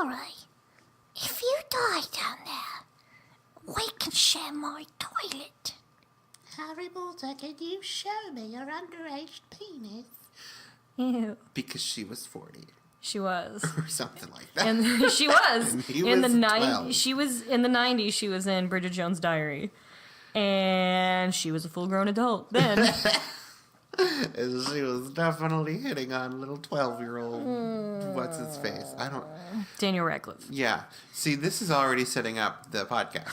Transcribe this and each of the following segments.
Harry, if you die down there, we can share my toilet. Harry Potter, can you show me your underage penis? Ew. Because she was 40. She was. Or something like that. And she was. And he in was the 12. She was in the 90s, she was in Bridget Jones' Diary. And she was a full-grown adult then. And she was definitely hitting on little 12-year-old, what's his face? I don't... Daniel Radcliffe. Yeah. See, this is already setting up the podcast.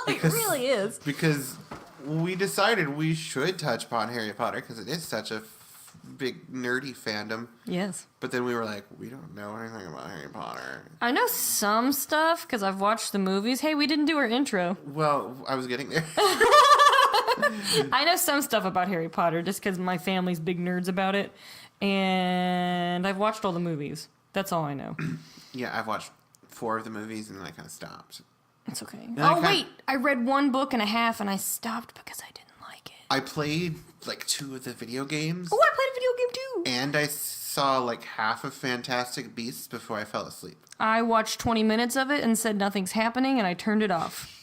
It really is. Because we decided we should touch upon Harry Potter because it is such a big nerdy fandom. Yes. But then we were like, we don't know anything about Harry Potter. I know some stuff because I've watched the movies. Hey, we didn't do our intro. Well, I was getting there. I know some stuff about Harry Potter just because my family's big nerds about it. And I've watched all the movies. That's all I know. Yeah, I've watched 4 of the movies and then I kind of stopped. It's okay. And I Wait. I read 1 book and a half and I stopped because I didn't like it. I played like 2 of the video games. Oh, I played a video game too. And I saw like half of Fantastic Beasts before I fell asleep. I watched 20 minutes of it and said nothing's happening and I turned it off.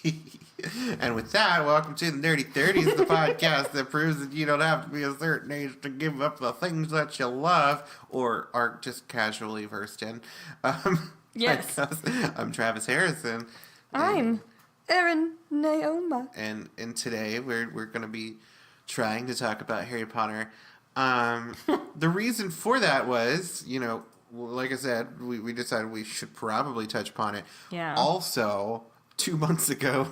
And with that, welcome to the Nerdy 30s, the podcast that proves that you don't have to be a certain age to give up the things that you love or are just casually versed in. Yes. I'm Travis Harrison. I'm Erin Naoma. And today we're going to be trying to talk about Harry Potter. The reason for that was, like I said, we decided we should probably touch upon it. Yeah. Also, 2 months ago,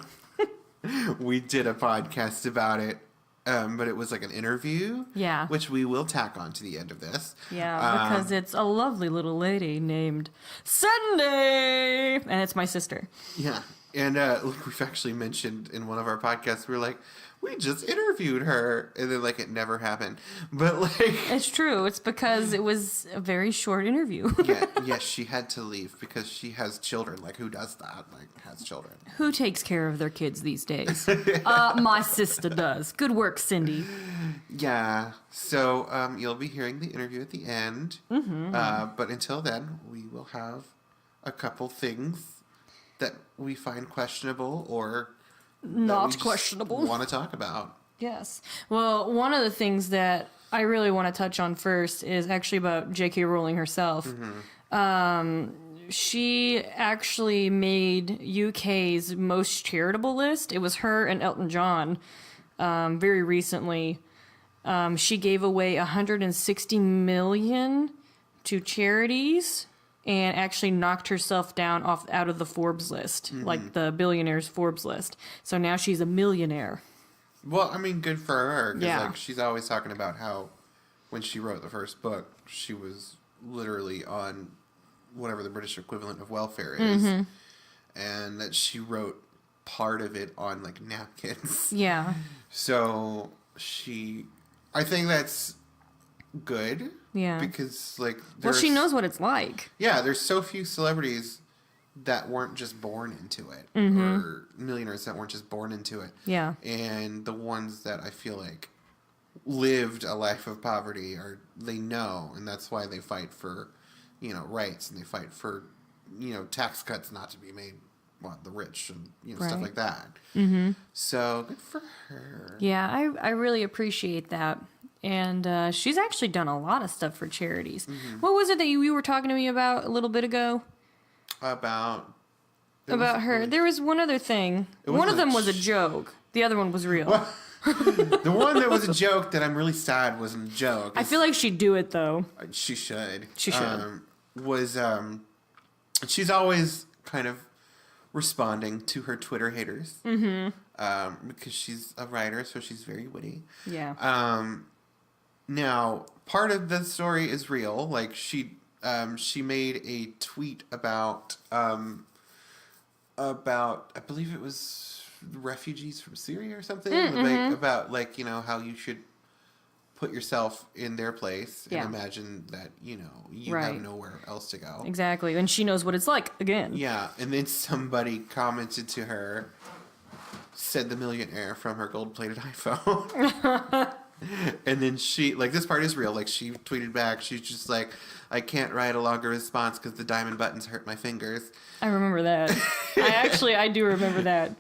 we did a podcast about it, but it was like an interview. Yeah. Which we will tack on to the end of this. Yeah, because it's a lovely little lady named Cyndi, and it's my sister. Yeah. And like we've actually mentioned in one of our podcasts, we were like, we just interviewed her. And then, like, it never happened. But, like... It's true. It's because it was a very short interview. Yes, she had to leave because she has children. Like, who does that? Like, has children. Who takes care of their kids these days? My sister does. Good work, Cyndi. Yeah. So, you'll be hearing the interview at the end. Mm-hmm. But until then, we will have a couple things that we find questionable or... Not questionable. Want to talk about. Yes. Well, one of the things that I really want to touch on first is actually about J.K. Rowling herself. Mm-hmm. She actually made UK's most charitable list. It was her and Elton John very recently. She gave away $160 million to charities and actually knocked herself down out of the Forbes list, like the billionaires Forbes list. So now she's a millionaire. Well, I mean, good for her. 'Cause, Yeah. like, she's always talking about how when she wrote the first book, she was literally on whatever the British equivalent of welfare is. Mm-hmm. And that she wrote part of it on, like, napkins. Yeah. So I think that's good. Yeah. Because, like... Well, she knows what it's like. Yeah, there's so few celebrities that weren't just born into it. Mm-hmm. Or millionaires that weren't just born into it. Yeah. And the ones that I feel like lived a life of poverty they know, and that's why they fight for, rights, and they fight for, tax cuts not to be made, the rich and, right. stuff like that. Mm-hmm. So, good for her. Yeah, I really appreciate that. And she's actually done a lot of stuff for charities. Mm-hmm. What was it that you were talking to me about a little bit ago? About her. There was one other thing. One of them was a joke. The other one was real. Well, the one that was a joke that I'm really sad wasn't a joke. I feel like she'd do it, though. She should. She should. She's always kind of responding to her Twitter haters. Mm-hmm. Because she's a writer, so she's very witty. Yeah. Now, part of the story is real. Like, she made a tweet about I believe it was refugees from Syria or something. Mm-hmm. About how you should put yourself in their place and Yeah. imagine that you Right. have nowhere else to go. Exactly, and she knows what it's like again. Yeah, and then somebody commented to her, said the millionaire from her gold-plated iPhone. And then she, like, this part is real. Like, she tweeted back, she's just like, I can't write a longer response because the diamond buttons hurt my fingers. I remember that. I do remember that.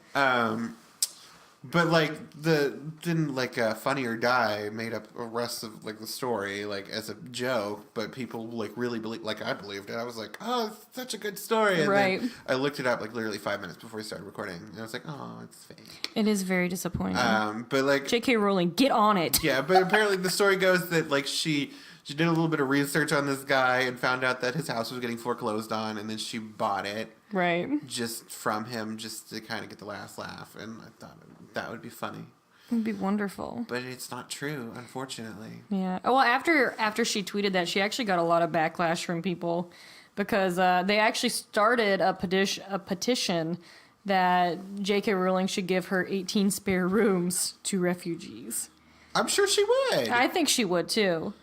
But, like, then, like, Funny or Die made up the rest of, like, the story, like, as a joke, but people, like, really believe, like, I believed it. I was like, oh, it's such a good story. And right. then I looked it up, like, literally 5 minutes before we started recording, and I was like, oh, it's fake. It is very disappointing. But, like... J.K. Rowling, get on it. Yeah, but apparently the story goes that, like, she did a little bit of research on this guy and found out that his house was getting foreclosed on, and then she bought it. Right. Just from him, just to kind of get the last laugh, and I thought that would be funny. It would be wonderful. But it's not true, unfortunately. Yeah. Well, after she tweeted that, she actually got a lot of backlash from people because they actually started a petition that J.K. Rowling should give her 18 spare rooms to refugees. I'm sure she would. I think she would, too.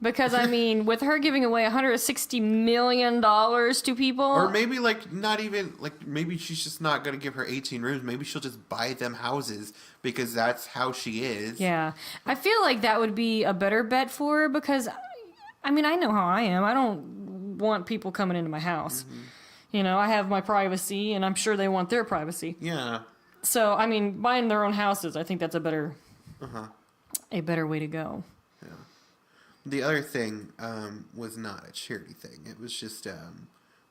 Because, I mean, with her giving away $160 million to people... Or maybe, like, not even... Like, maybe she's just not going to give her 18 rooms. Maybe she'll just buy them houses because that's how she is. Yeah. I feel like that would be a better bet for her because, I mean, I know how I am. I don't want people coming into my house. Mm-hmm. You know, I have my privacy, and I'm sure they want their privacy. Yeah. So, I mean, buying their own houses, I think that's a better way to go. The other thing was not a charity thing. It was just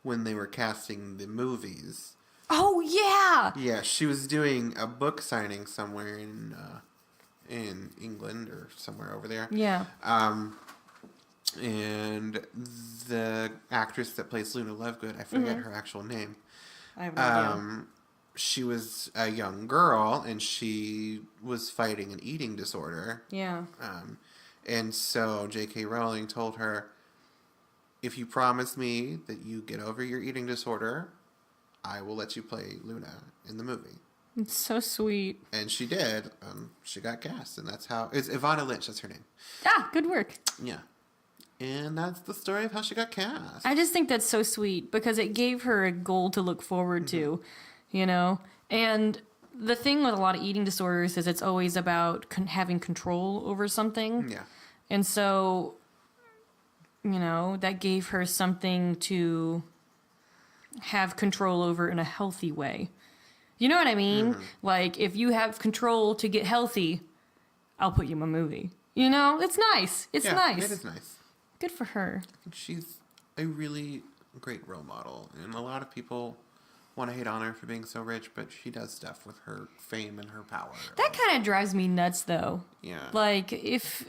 when they were casting the movies. Oh, yeah! Yeah, she was doing a book signing somewhere in England or somewhere over there. Yeah. And the actress that plays Luna Lovegood, I forget her actual name. I have no idea. She was a young girl, and she was fighting an eating disorder. Yeah. And so J.K. Rowling told her, if you promise me that you get over your eating disorder, I will let you play Luna in the movie. It's so sweet. And she did. She got cast, and that's how... It's Ivana Lynch, that's her name. Ah, good work. Yeah. And that's the story of how she got cast. I just think that's so sweet because it gave her a goal to look forward to, you know? And... The thing with a lot of eating disorders is it's always about having control over something. Yeah. And so, you know, that gave her something to have control over in a healthy way. You know what I mean? Mm-hmm. Like, if you have control to get healthy, I'll put you in a movie. You know? It's nice. It's nice. It is nice. Good for her. She's a really great role model. And a lot of people... want to hate on her for being so rich, but she does stuff with her fame and her power. That kind of drives me nuts, though. Yeah. Like, if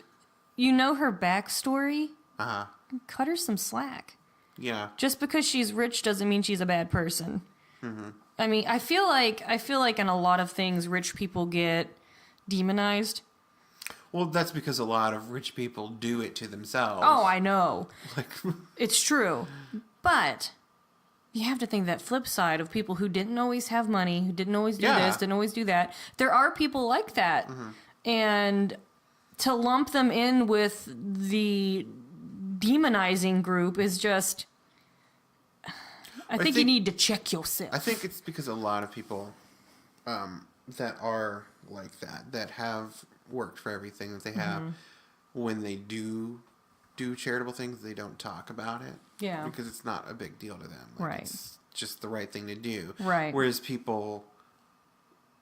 you know her backstory, Uh-huh. cut her some slack. Yeah. Just because she's rich doesn't mean she's a bad person. Mm-hmm. I mean, I feel like in a lot of things, rich people get demonized. Well, that's because a lot of rich people do it to themselves. Oh, I know. Like, it's true. But... you have to think that flip side of people who didn't always have money, who didn't always do this, didn't always do that. There are people like that. Mm-hmm. And to lump them in with the demonizing group is just... I think you need to check yourself. I think it's because a lot of people that are like that have worked for everything that they have, when they do charitable things, they don't talk about it. Yeah. Because it's not a big deal to them. Like, right. It's just the right thing to do. Right. Whereas people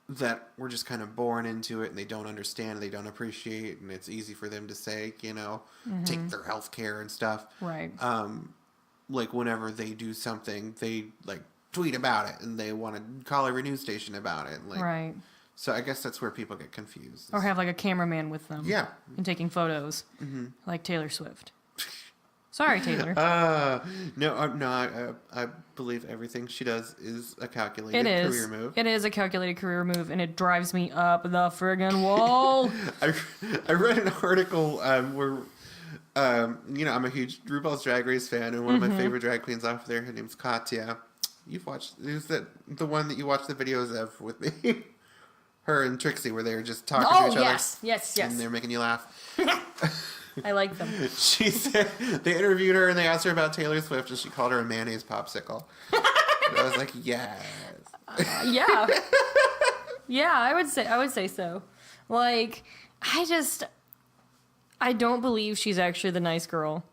that were just kind of born into it and they don't understand, they don't appreciate, and it's easy for them to say, you know, take their health care and stuff. Right. Like, whenever they do something, they, like, tweet about it, and they want to call every news station about it. Like, right. So I guess that's where people get confused. Or have, like, a cameraman with them. Yeah. And taking photos. Mm-hmm. Like Taylor Swift. Sorry, Taylor. I believe everything she does is a calculated career move. It is a calculated career move, and it drives me up the friggin' wall. I read an article where, you know, I'm a huge RuPaul's Drag Race fan, and one of my favorite drag queens off there, her name's Katya. You've watched, is that the one that you watched the videos of with me? Her and Trixie, where they were just talking to each other. Yes. And they're making you laugh. I like them. She said, they interviewed her and they asked her about Taylor Swift, and she called her a mayonnaise popsicle. And I was like, yes. Yeah. Yeah, I would say so. Like, I don't believe she's actually the nice girl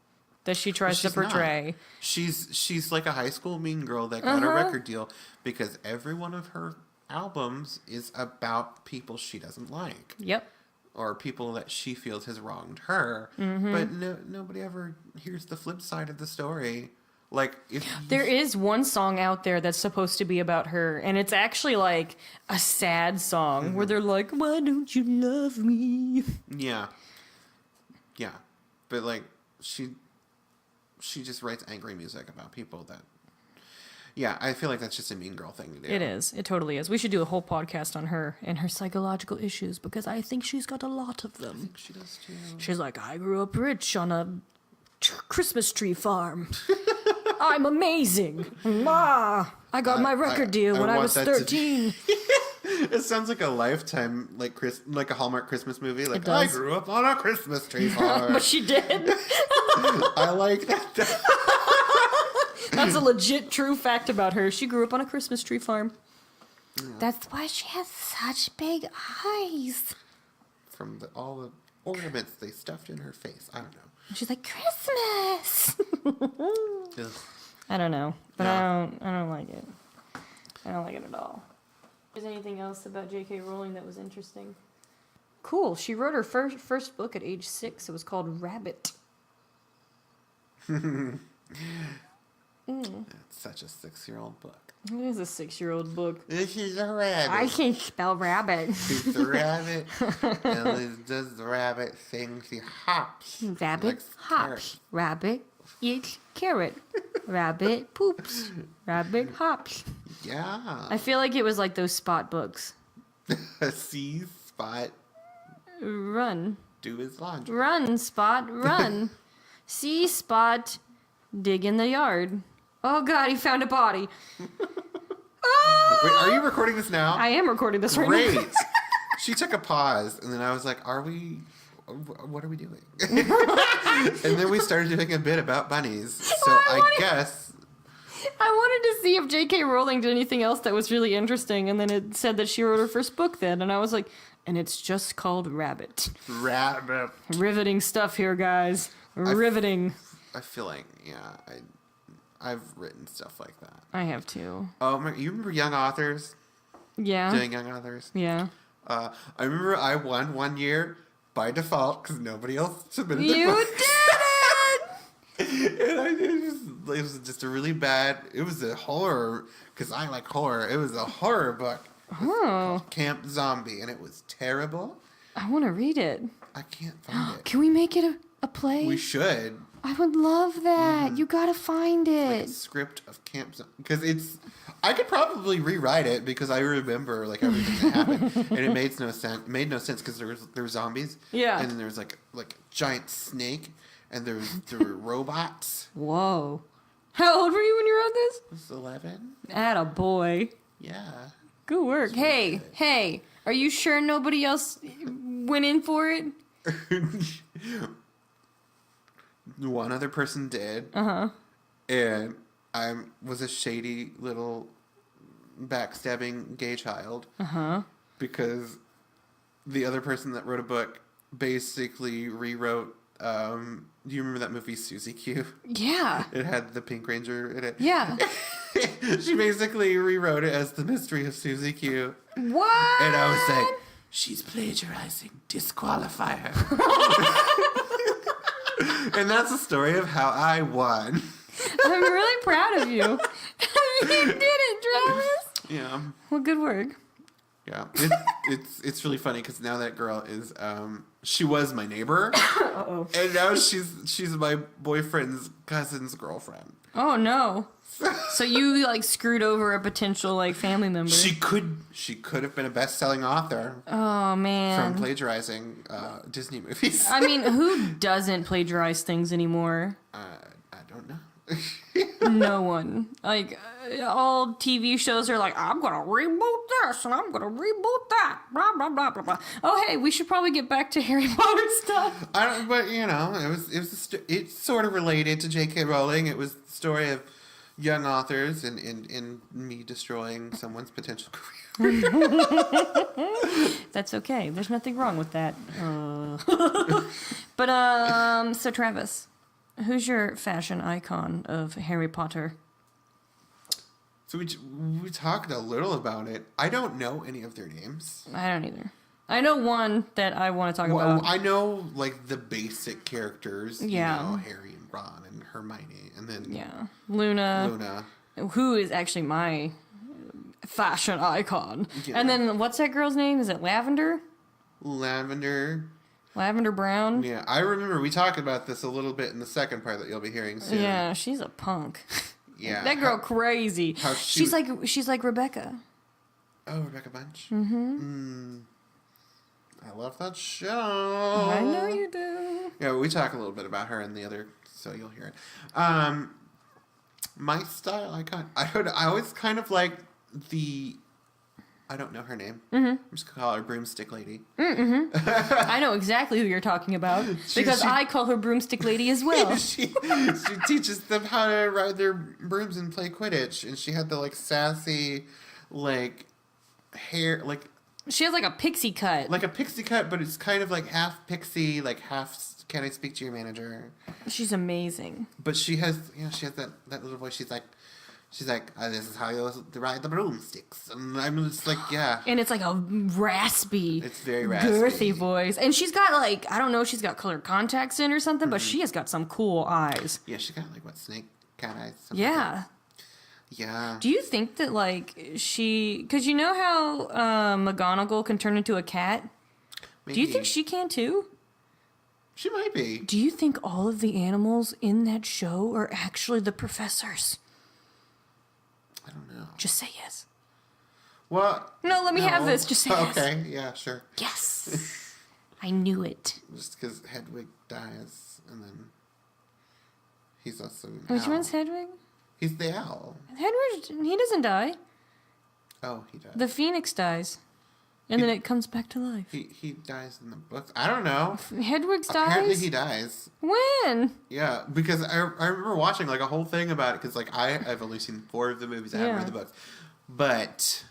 that she tries to She's not. portray. She's like a high school mean girl that got a record deal because every one of her albums is about people she doesn't like. Yep. Or people that she feels has wronged her. But nobody ever hears the flip side of the story. Like, if There is one song out there that's supposed to be about her, and it's actually like a sad song where they're like, "Why don't you love me?" Yeah. Yeah. But, like, she just writes angry music about people that... Yeah, I feel like that's just a mean girl thing to do. It is. It totally is. We should do a whole podcast on her and her psychological issues because I think she's got a lot of them. She does, too. She's like, I grew up rich on a Christmas tree farm. I'm amazing. I got my record deal when I was 13. It sounds like a Lifetime, like a Hallmark Christmas movie. Like, It does. I grew up on a Christmas tree farm. But she did. I like that. That's a legit true fact about her. She grew up on a Christmas tree farm. That's why she has such big eyes. From all the ornaments they stuffed in her face. I don't know. She's like, Christmas! Ugh. I don't know, but Yeah. I don't like it. I don't like it at all. Is there anything else about J.K. Rowling that was interesting? Cool. She wrote her first book at age 6. It was called Rabbit. It's such a 6-year-old book. It is a 6-year-old book. This is a rabbit. I can spell rabbit. It's a rabbit. And it does the rabbit thing. She hops. Rabbit Likes hops. carrots. Rabbit eats carrot. Rabbit poops. Rabbit hops. Yeah. I feel like it was like those Spot books. See Spot Run. do his laundry. Run, Spot, run. See Spot dig in the yard. Oh god, he found a body. Wait, are you recording this now? I am recording this right now. Great. She took a pause, and then I was like, what are we doing? And then we started doing a bit about bunnies. So I guess... I wanted to see if J.K. Rowling did anything else that was really interesting, and then it said that she wrote her first book then, and I was like, and it's just called Rabbit. Rabbit. Riveting stuff here, guys. Riveting. I feel like, yeah, I've written stuff like that. I have too. Oh, you remember Young Authors? Yeah. Doing Young Authors? Yeah. I remember I won one year by default because nobody else submitted their You book. did it! And it was just a really bad... It was a horror, because I like horror. It was a horror book. Oh. Camp Zombie, and it was terrible. I want to read it. I can't find it. Can we make it a play? We should. I would love that. You gotta find Like it. a script of Camp Zombie. Because it's... I could probably rewrite it because I remember like everything that happened, and it made no sense. Made no sense because there were zombies. Yeah. And then there was like a giant snake, and there were robots. Whoa. How old were you when you wrote this? It was 11. Atta boy. Yeah. Good work. Hey, are you sure nobody else went in for it? One other person did. And I was a shady little backstabbing gay child. Because the other person that wrote a book basically rewrote. Do you remember that movie Susie Q? Yeah. It had the Pink Ranger in it. Yeah. She basically rewrote it as The Mystery of Susie Q. What? And I was like, she's plagiarizing. Disqualify her. And that's the story of how I won. I'm really proud of you. You did it, Travis. Yeah. Well, good work. Yeah. It's really funny because now that girl is, she was my neighbor. Uh-oh. And now she's my boyfriend's cousin's girlfriend. Oh, no. So you, like, screwed over a potential, like, family member. She could have been a best-selling author Oh, man. from plagiarizing Disney movies. I mean, who doesn't plagiarize things anymore? I don't know. No one. Like, all TV shows are like, I'm going to reboot this and I'm going to reboot that. Blah, blah, blah, blah, blah. Oh, hey, we should probably get back to Harry Potter stuff. But you know, it's sort of related to J.K. Rowling. It was the story of young authors and me destroying someone's potential career. That's okay. There's nothing wrong with that. So Travis, who's your fashion icon of Harry Potter? So we talked a little about it. I don't know any of their names. I don't either. I know one that I want to talk Well, about. I know like the basic characters. Yeah. You know, Harry and Ron and Hermione, and then Yeah. Luna, who is actually my fashion icon. Yeah. And then what's that girl's name? Is it Lavender? Lavender. Lavender Brown? Yeah, I remember we talked about this a little bit in the second part that you'll be hearing soon. Yeah, she's a punk. Yeah. That girl crazy. She's like Rebecca. Oh, Rebecca Bunch. Mm-hmm. I love that show. I know you do. Yeah, we talk a little bit about her in the other, so you'll hear it. My style icon. I always kind of like the. I don't know her name. Mm-hmm. I'm just gonna call her Broomstick Lady. I know exactly who you're talking about because I call her Broomstick Lady as well. she teaches them how to ride their brooms and play Quidditch, and she had the like sassy, like hair, like She has like a pixie cut. a pixie cut, but it's kind of like half pixie, like half. Can I speak to your manager? She's amazing. But she has that little voice. She's like, this is how you ride the broomsticks, and I'm just like, yeah. And it's like a raspy, It's very raspy, girthy voice. And she's got like, I don't know, she's got colored contacts in or something, but she has got some cool eyes. Yeah, she got like what, snake cat eyes. Something Yeah. like that. Yeah. Do you think that like because you know how McGonagall can turn into a cat? Maybe. Do you think she can too? She might be. Do you think all of the animals in that show are actually the professors? I don't know. Just say yes. Well. No, let me have this. Just say yes. Okay. Yeah. Sure. Yes. I knew it. Just because Hedwig dies, and then he's also an Which owl. one's Hedwig? He's the owl. Hedwig, he doesn't die. Oh, he dies. The phoenix dies. And then it comes back to life. He dies in the books. I don't know. Hedwig Apparently dies? he dies. When? Yeah, because I remember watching like a whole thing about it because like I've only seen 4 of the movies. I haven't read the books, but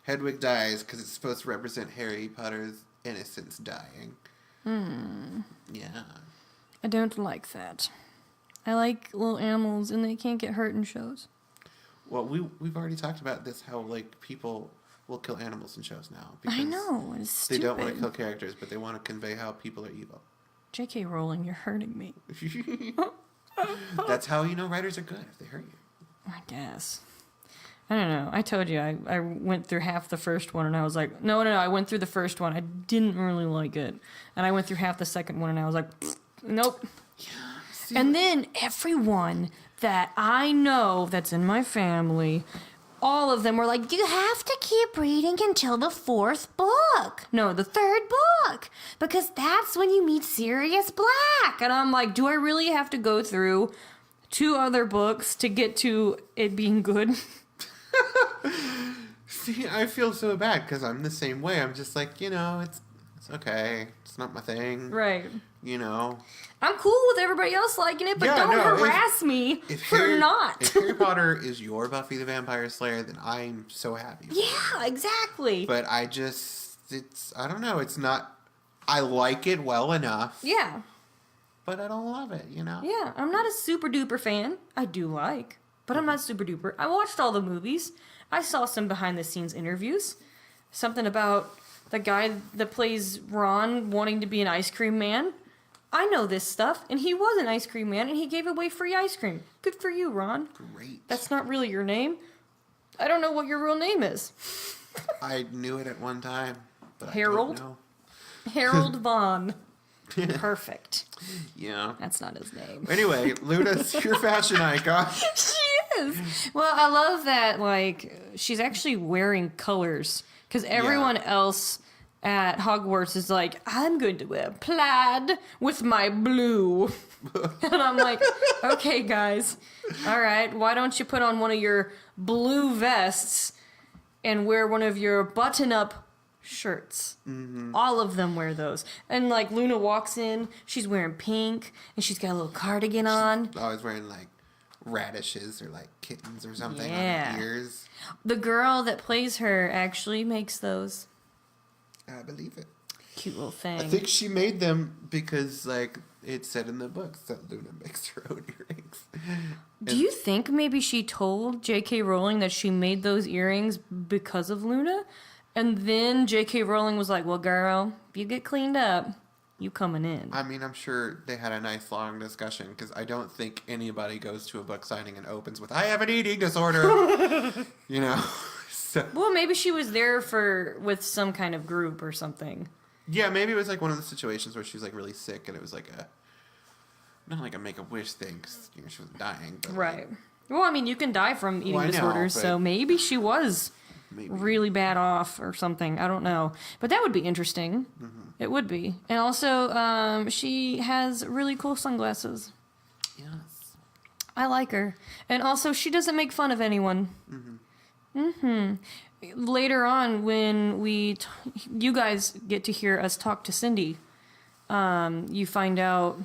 Hedwig dies because it's supposed to represent Harry Potter's innocence dying. Yeah. I don't like that. I like little animals and they can't get hurt in shows. Well, we've already talked about this. How like people will kill animals in shows now. Because I know, it's they stupid. don't want to kill characters, but they want to convey how people are evil. J.K. Rowling, you're hurting me. That's how you know writers are good if they hurt you. I guess. I don't know. I told you I went through half the first one and I was like, no, I went through the first one. I didn't really like it. And I went through half the second one and I was like, nope. See, And then everyone that I know that's in my family, all of them were like, you have to keep reading until the 4th book. No, the 3rd book. Because that's when you meet Sirius Black. And I'm like, do I really have to go through 2 other books to get to it being good? See, I feel so bad because I'm the same way. I'm just like, it's okay. It's not my thing. Right. I'm cool with everybody else liking it, but Yeah, don't no, harass me for not. If Harry Potter is your Buffy the Vampire Slayer, then I'm so happy. Yeah, exactly. But I don't know. It's not, I like it well enough. Yeah. But I don't love it, Yeah, I'm not a super duper fan. I do like, but I'm not super duper. I watched all the movies. I saw some behind the scenes interviews. Something about the guy that plays Ron wanting to be an ice cream man. I know this stuff, and he was an ice cream man, and he gave away free ice cream. Good for you, Ron. Great. That's not really your name. I don't know what your real name is. I knew it at one time, but Harold? I don't know. Harold Vaughn. Perfect. Yeah. That's not his name. Anyway, Luna's your fashion icon. She is. Well, I love that, like, she's actually wearing colors. Because everyone else at Hogwarts is like, I'm going to wear plaid with my blue. And I'm like, okay, guys. All right, why don't you put on one of your blue vests and wear one of your button-up shirts? Mm-hmm. All of them wear those. And, like, Luna walks in, she's wearing pink, and she's got a little cardigan on. Always wearing, like, radishes or like kittens or something Yeah. on her ears. The girl that plays her actually makes those. I believe it. Cute little thing. I think she made them because, like, it said in the books that Luna makes her own earrings. Do you think maybe she told J.K. Rowling that she made those earrings because of Luna? And then J.K. Rowling was like, well, girl, if you get cleaned up, you coming in. I mean, I'm sure they had a nice long discussion because I don't think anybody goes to a book signing and opens with, I have an eating disorder. You know? So, Well, maybe she was there with some kind of group or something. yeah, maybe it was like one of the situations where she was like really sick and it was like not like a make-a-wish thing because she was dying. But Right. Well, I mean, you can die from eating Well, I know, disorders, so but- maybe she was maybe. really bad off or something. I don't know. But that would be interesting. Mm-hmm. It would be. And also, she has really cool sunglasses. Yes. I like her. And also, she doesn't make fun of anyone. Later on, when you guys get to hear us talk to Cyndi, you find out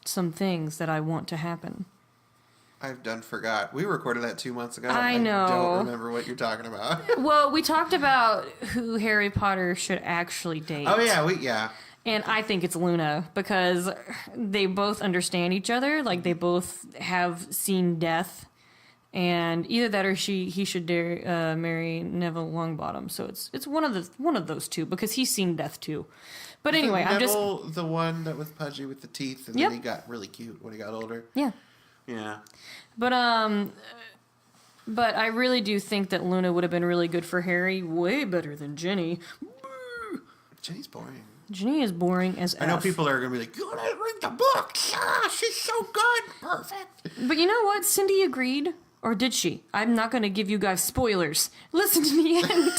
some things that I want to happen. I've done forgot. We recorded that 2 months ago. I know. I don't remember what you're talking about. Well, we talked about who Harry Potter should actually date. Oh, yeah. And I think it's Luna because they both understand each other. Like, they both have seen death. And either that or he should dare marry Neville Longbottom. So it's one of those two because he's seen death too. But anyway, I'm just... Neville, the one that was pudgy with the teeth and Yep. then he got really cute when he got older. Yeah. Yeah. But I really do think that Luna would have been really good for Harry. Way better than Ginny. Jenny's boring. Ginny is boring as I know F. people are going to be like, you gotta read the book. Yeah, she's so good. Perfect. But you know what? Cyndi agreed. Or did she? I'm not going to give you guys spoilers. Listen to the end.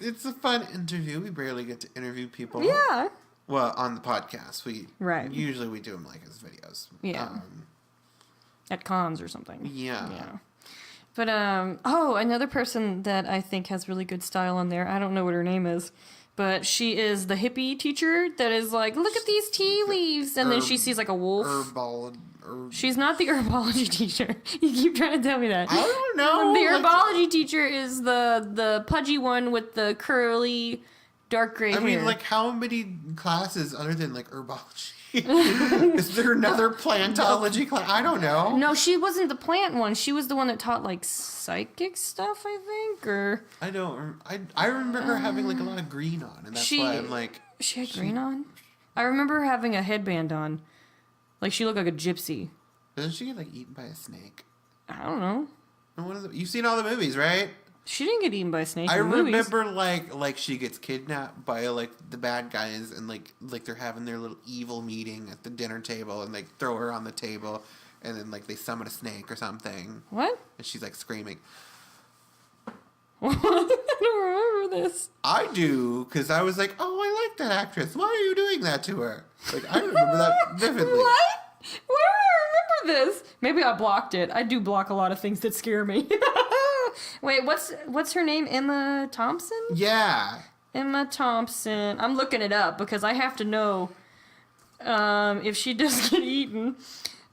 It's a fun interview. We barely get to interview people. Yeah. Well, on the podcast. Right. Usually we do them like as videos. Yeah. At cons or something. Yeah. Yeah. But, another person that I think has really good style on there. I don't know what her name is. But she is the hippie teacher that is like, look at these tea leaves. And then she sees like a wolf. She's not the herbology teacher. You keep trying to tell me that. I don't know. The herbology teacher is the pudgy one with the curly, dark gray hair. I mean, like, how many classes other than, like, herbology? Is there another plantology class? I don't know. No, she wasn't the plant one. She was the one that taught, like, psychic stuff, I think, or... I don't... I remember her having, like, a lot of green on, and that's why I'm like... She had green on? I remember her having a headband on. Like, she looked like a gypsy. Doesn't she get, like, eaten by a snake? I don't know. And you've seen all the movies, right? She didn't get eaten by a snake I in the movies. remember, like she gets kidnapped by, like, the bad guys, and, like they're having their little evil meeting at the dinner table, and they throw her on the table, and then, like, they summon a snake or something. What? And she's, like, screaming. I don't remember this. I do, because I was like, oh, I like that actress. Why are you doing that to her? Like, I remember that vividly. What? Why do I remember this? Maybe I blocked it. I do block a lot of things that scare me. Wait, what's her name? Emma Thompson? Yeah. Emma Thompson. I'm looking it up because I have to know if she does get eaten.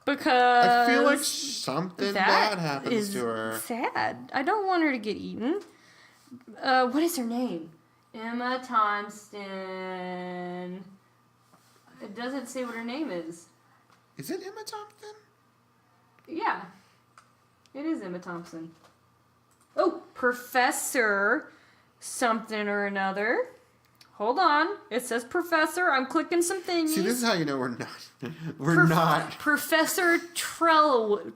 Because I feel like something bad happens to her. Sad. I don't want her to get eaten. What is her name? Emma Thompson. It doesn't say what her name is. Is it Emma Thompson? Yeah. It is Emma Thompson. Oh, Professor something or another. Hold on. It says Professor. I'm clicking some thingies. See, this is how you know we're not. Professor Trelawney.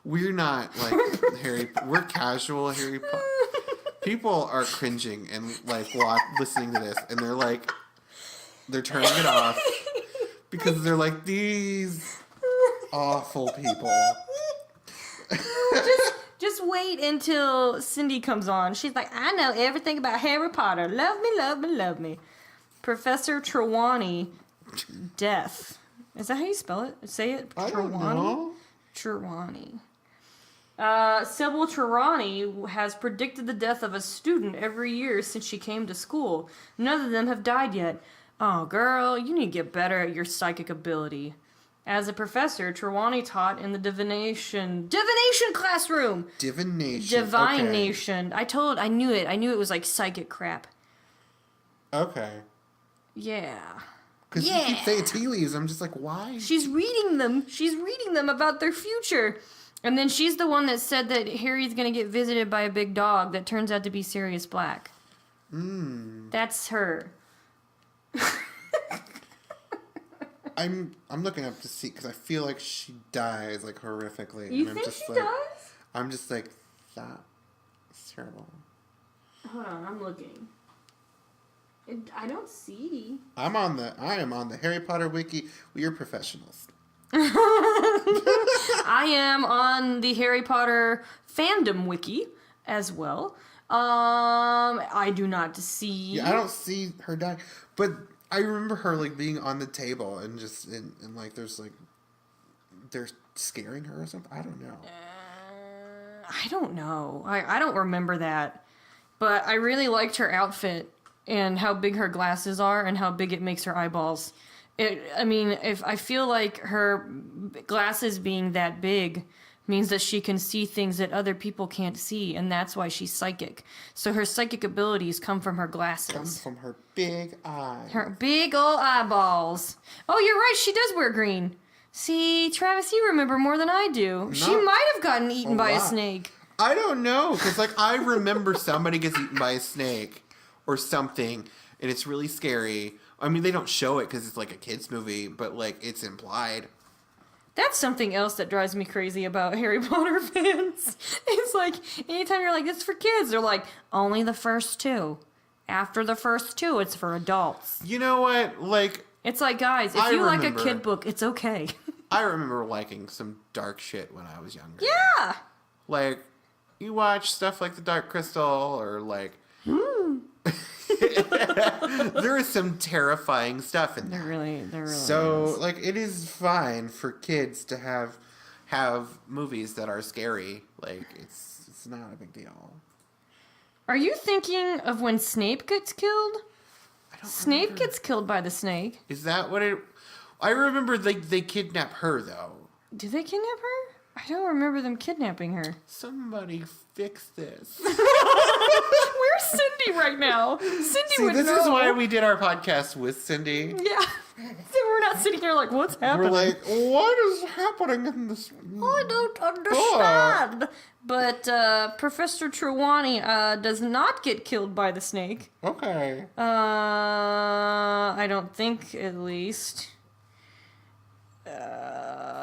We're not like we're casual Harry Potter. People are cringing and like listening to this, and they're turning it off because they're like, these awful people. Just wait until Cyndi comes on. She's like, I know everything about Harry Potter. Love me, love me, love me. Professor Trelawney, death. Is that how you spell it? Say it. I don't know. Trelawney. Sybil Trelawney has predicted the death of a student every year since she came to school. None of them have died yet. Oh, girl, you need to get better at your psychic ability. As a professor, Trelawney taught in the divination classroom. Divination. Divination. I knew it. I knew it was like psychic crap. Okay. Yeah. Because you keep saying tea leaves. I'm just like, why? She's reading them. She's reading them about their future. And then she's the one that said that Harry's going to get visited by a big dog that turns out to be Sirius Black. That's her. I'm looking up to see because I feel like she dies like horrifically. You and think I'm just she like, does? I'm just like, that's terrible. Hold on, I'm looking. I don't see. I am on the Harry Potter wiki. We're professionals. I am on the Harry Potter fandom wiki as well. I do not see. Yeah, I don't see her dying, but I remember her like being on the table and just and like there's like they're scaring her or something. I don't know. I don't know. I don't remember that, but I really liked her outfit and how big her glasses are and how big it makes her eyeballs. If I feel like her glasses being that big means that she can see things that other people can't see, and that's why she's psychic. So her psychic abilities come from her glasses. Comes from her big eyes. Her big old eyeballs. Oh, you're right. She does wear green. See, Travis, you remember more than I do. She might have gotten eaten by a snake. I don't know, because like I remember somebody gets eaten by a snake or something, and it's really scary. I mean, they don't show it because it's like a kids movie, but like it's implied. That's something else that drives me crazy about Harry Potter fans. It's like, anytime you're like, it's for kids, they're like, only the first two. After the first two, it's for adults. You know what? Like, it's like, guys, if you like a kid book, it's okay. I remember liking some dark shit when I was younger. Yeah! Like, you watch stuff like The Dark Crystal, or like... There is some terrifying stuff in there. There really so, is. like, it is fine for kids to have movies that are scary. Like, it's not a big deal. Are you thinking of when Snape gets killed? Snape gets killed by the snake. Is that what it... I remember they kidnap her, though. Do they kidnap her? I don't remember them kidnapping her. Somebody fix this. Where's Cyndi right now? Cyndi would know. This is why we did our podcast with Cyndi. Yeah. So we're not sitting here like, what's happening? We're like, what is happening in this... I don't understand. But Professor Trelawney does not get killed by the snake. Okay. I don't think, at least.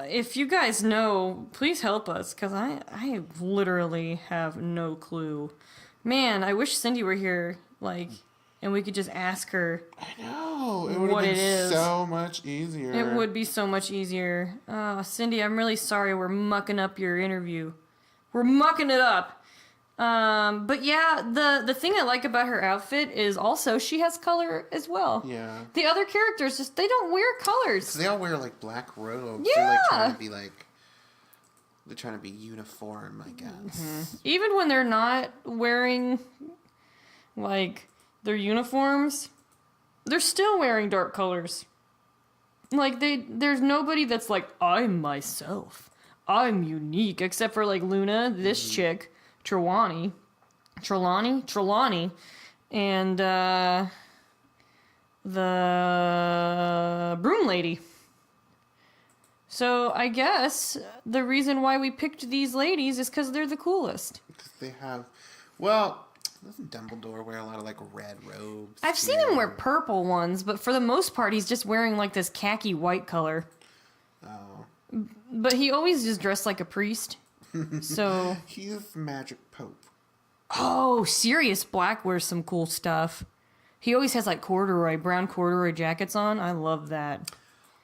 If you guys know, please help us, because I literally have no clue. Man, I wish Cyndi were here, like, and we could just ask her. I know. It would have been so much easier. It would be so much easier. Cyndi, I'm really sorry we're mucking up your interview. We're mucking it up. But yeah, the thing I like about her outfit is also she has color as well. Yeah. The other characters they don't wear colors. So they all wear like black robes. Yeah. They're trying to be uniform, I guess. Mm-hmm. Even when they're not wearing like their uniforms, they're still wearing dark colors. Like there's nobody that's like, I'm myself. I'm unique, except for like Luna, this chick. Trelawney, and the broom lady. So I guess the reason why we picked these ladies is because they're the coolest. Because they have, well, doesn't Dumbledore wear a lot of like red robes? I've seen him wear purple ones, but for the most part, he's just wearing like this khaki white color. Oh. But he always just dressed like a priest. So he's Magic Pope. Oh, Sirius Black wears some cool stuff. He always has like brown corduroy jackets on. I love that.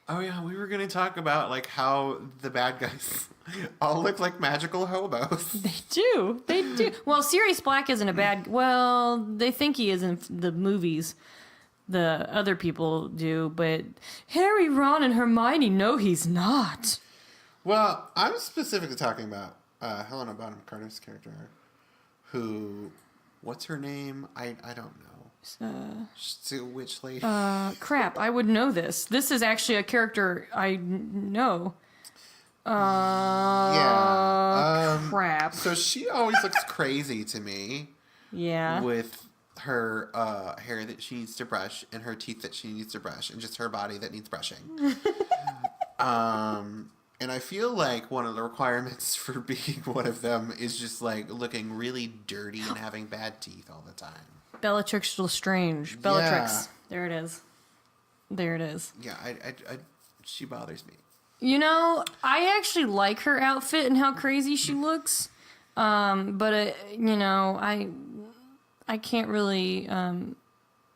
Oh yeah, we were gonna talk about like how the bad guys all look like magical hobos. They do. Well, Sirius Black isn't a bad. Well, they think he is in the movies. The other people do, but Harry, Ron, and Hermione know he's not. Well, I'm specifically talking about Helena Bonham Carter's character, who, what's her name? I don't know. She's a witch lady. Crap, I would know this. This is actually a character I know. Crap. So she always looks crazy to me. Yeah. With her hair that she needs to brush and her teeth that she needs to brush and just her body that needs brushing. And I feel like one of the requirements for being one of them is just like looking really dirty and having bad teeth all the time. Bellatrix Lestrange. Bellatrix. There it is. There it is. Yeah, she bothers me. You know, I actually like her outfit and how crazy she looks. But you know, I can't really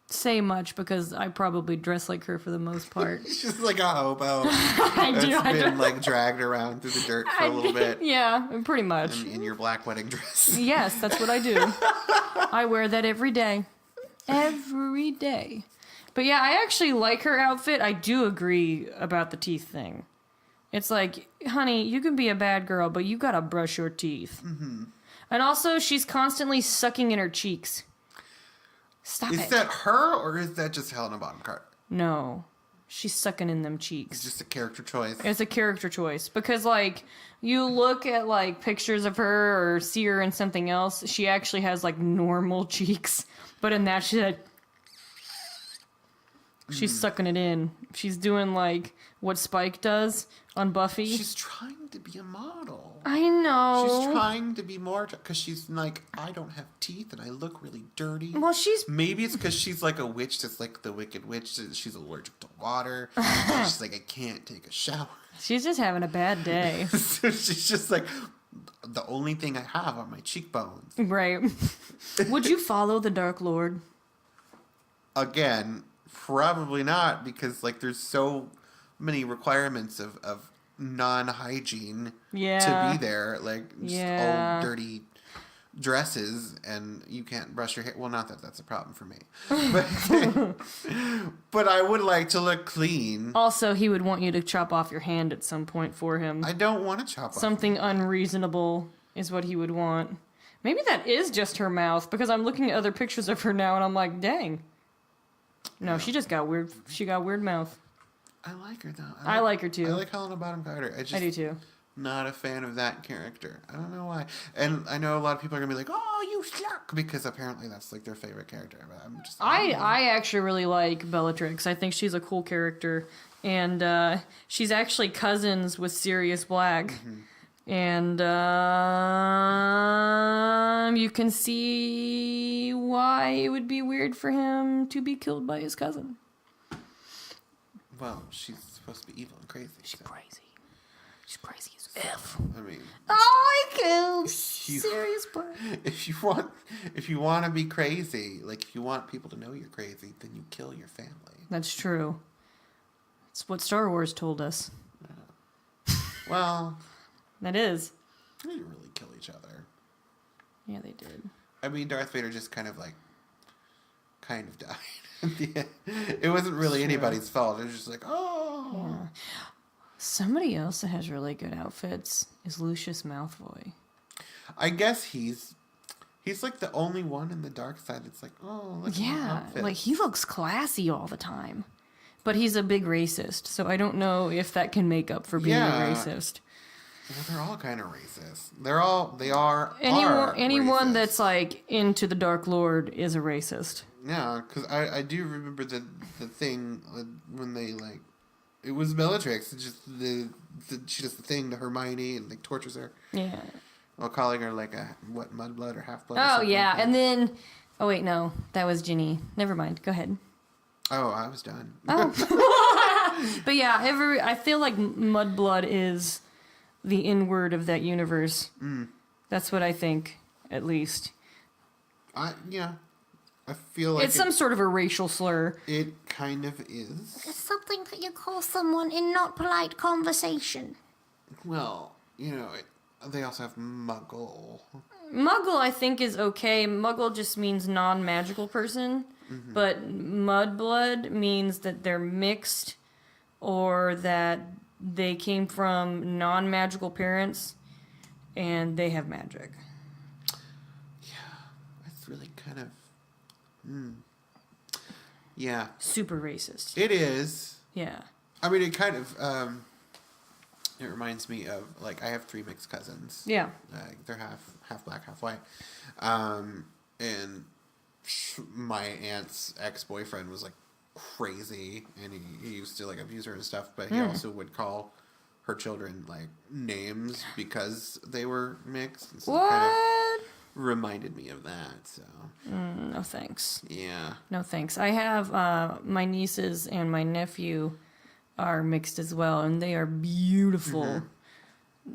say much because I probably dress like her for the most part. She's like a hobo. I do. Been like dragged around through the dirt for a little bit. Yeah, pretty much. In your black wedding dress. Yes, that's what I do. I wear that every day. Every day. But yeah, I actually like her outfit. I do agree about the teeth thing. It's like, honey, you can be a bad girl, but you gotta brush your teeth. Mm-hmm. And also, she's constantly sucking in her cheeks. Stop it. Is that her, or is that just Helena Bonham Carter? No. She's sucking in them cheeks. It's just a character choice. It's a character choice. Because, like, you look at, like, pictures of her or see her in something else, she actually has, like, normal cheeks. But in that, she's sucking it in. She's doing, like, what Spike does on Buffy. She's trying to be a model. I know. She's trying to be more, because she's like, I don't have teeth and I look really dirty. Well, maybe it's because she's like a witch that's like the Wicked Witch. She's allergic to water. She's like, I can't take a shower. She's just having a bad day. So she's just like, the only thing I have are my cheekbones. Right. Would you follow the Dark Lord? Again, probably not, because like there's so many requirements of non-hygiene to be there, like just old dirty dresses, and you can't brush your hair. Well, not that that's a problem for me, but I would like to look clean. Also, he would want you to chop off your hand at some point for him. I don't want to chop off something unreasonable is what he would want. Maybe that is just her mouth, because I'm looking at other pictures of her now and I'm like, dang. No, she just got weird. She got weird mouth. I like her though. I like her too. I like Helena Bonham Carter. I do too. Not a fan of that character. I don't know why. And I know a lot of people are gonna be like, "Oh, you suck," because apparently that's like their favorite character. But I'm just. I actually really like Bellatrix. I think she's a cool character, and she's actually cousins with Sirius Black. Mm-hmm. And you can see why it would be weird for him to be killed by his cousin. Well, she's supposed to be evil and crazy. She's crazy. She's crazy as F. I mean, I killed Sirius Black. If you want to be crazy, like if you want people to know you're crazy, then you kill your family. That's true. It's what Star Wars told us. Well, that is. They didn't really kill each other. Yeah, they did. I mean, Darth Vader just kind of died. It wasn't really anybody's fault. It was just like, oh. Yeah. Somebody else that has really good outfits is Lucius Malfoy. I guess he's like the only one in the dark side that's like, oh, look at my outfit. Like he looks classy all the time. But he's a big racist, so I don't know if that can make up for being a racist. Well, they're all kind of racist. They are anyone racist. that's like into the Dark Lord is a racist. Yeah, because I do remember the thing when they like, it was Bellatrix. It's just she does the thing to Hermione and like tortures her. Yeah. While calling her like a mudblood or half blood. Oh yeah, and then wait, no, that was Ginny. Never mind. Go ahead. Oh, I was done. Oh. But yeah, I feel like mudblood is the N-word of that universe. Mm. That's what I think, at least. I feel like it's some sort of a racial slur. It kind of is. It's something that you call someone in not polite conversation. Well, they also have Muggle. Muggle, I think, is okay. Muggle just means non-magical person. Mm-hmm. But mudblood means that they're mixed or that they came from non-magical parents and they have magic. Yeah, that's really kind of... Yeah. super racist. It is. Yeah. I mean, it kind of, it reminds me of, like, I have 3 mixed cousins. Yeah. They're half black, half white. And my aunt's ex-boyfriend was, like, crazy, and he used to, like, abuse her and stuff, but he also would call her children, like, names because they were mixed. And so it kind of reminded me of that, so. No thanks. Yeah. No thanks. I have my nieces and my nephew are mixed as well, and they are beautiful.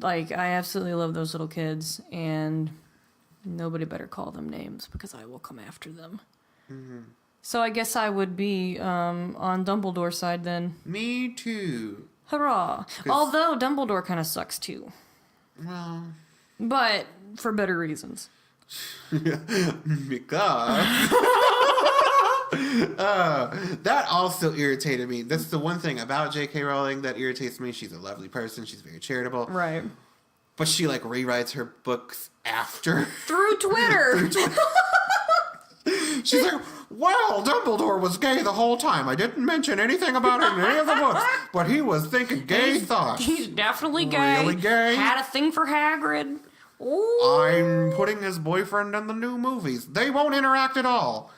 Like, I absolutely love those little kids, and nobody better call them names because I will come after them. So I guess I would be on Dumbledore's side then. Me too. Hurrah! Although Dumbledore kind of sucks too, Well, but for better reasons. because that also irritated me. That's the one thing about J.K. Rowling that irritates me. She's a lovely person. She's very charitable. Right. But she, like, rewrites her books after. Through Twitter. She's like, well, Dumbledore was gay the whole time. I didn't mention anything about it in any of the books. But he was thinking gay thoughts. He's definitely gay. Really gay. Had a thing for Hagrid. Ooh. I'm putting his boyfriend in the new movies. They won't interact at all.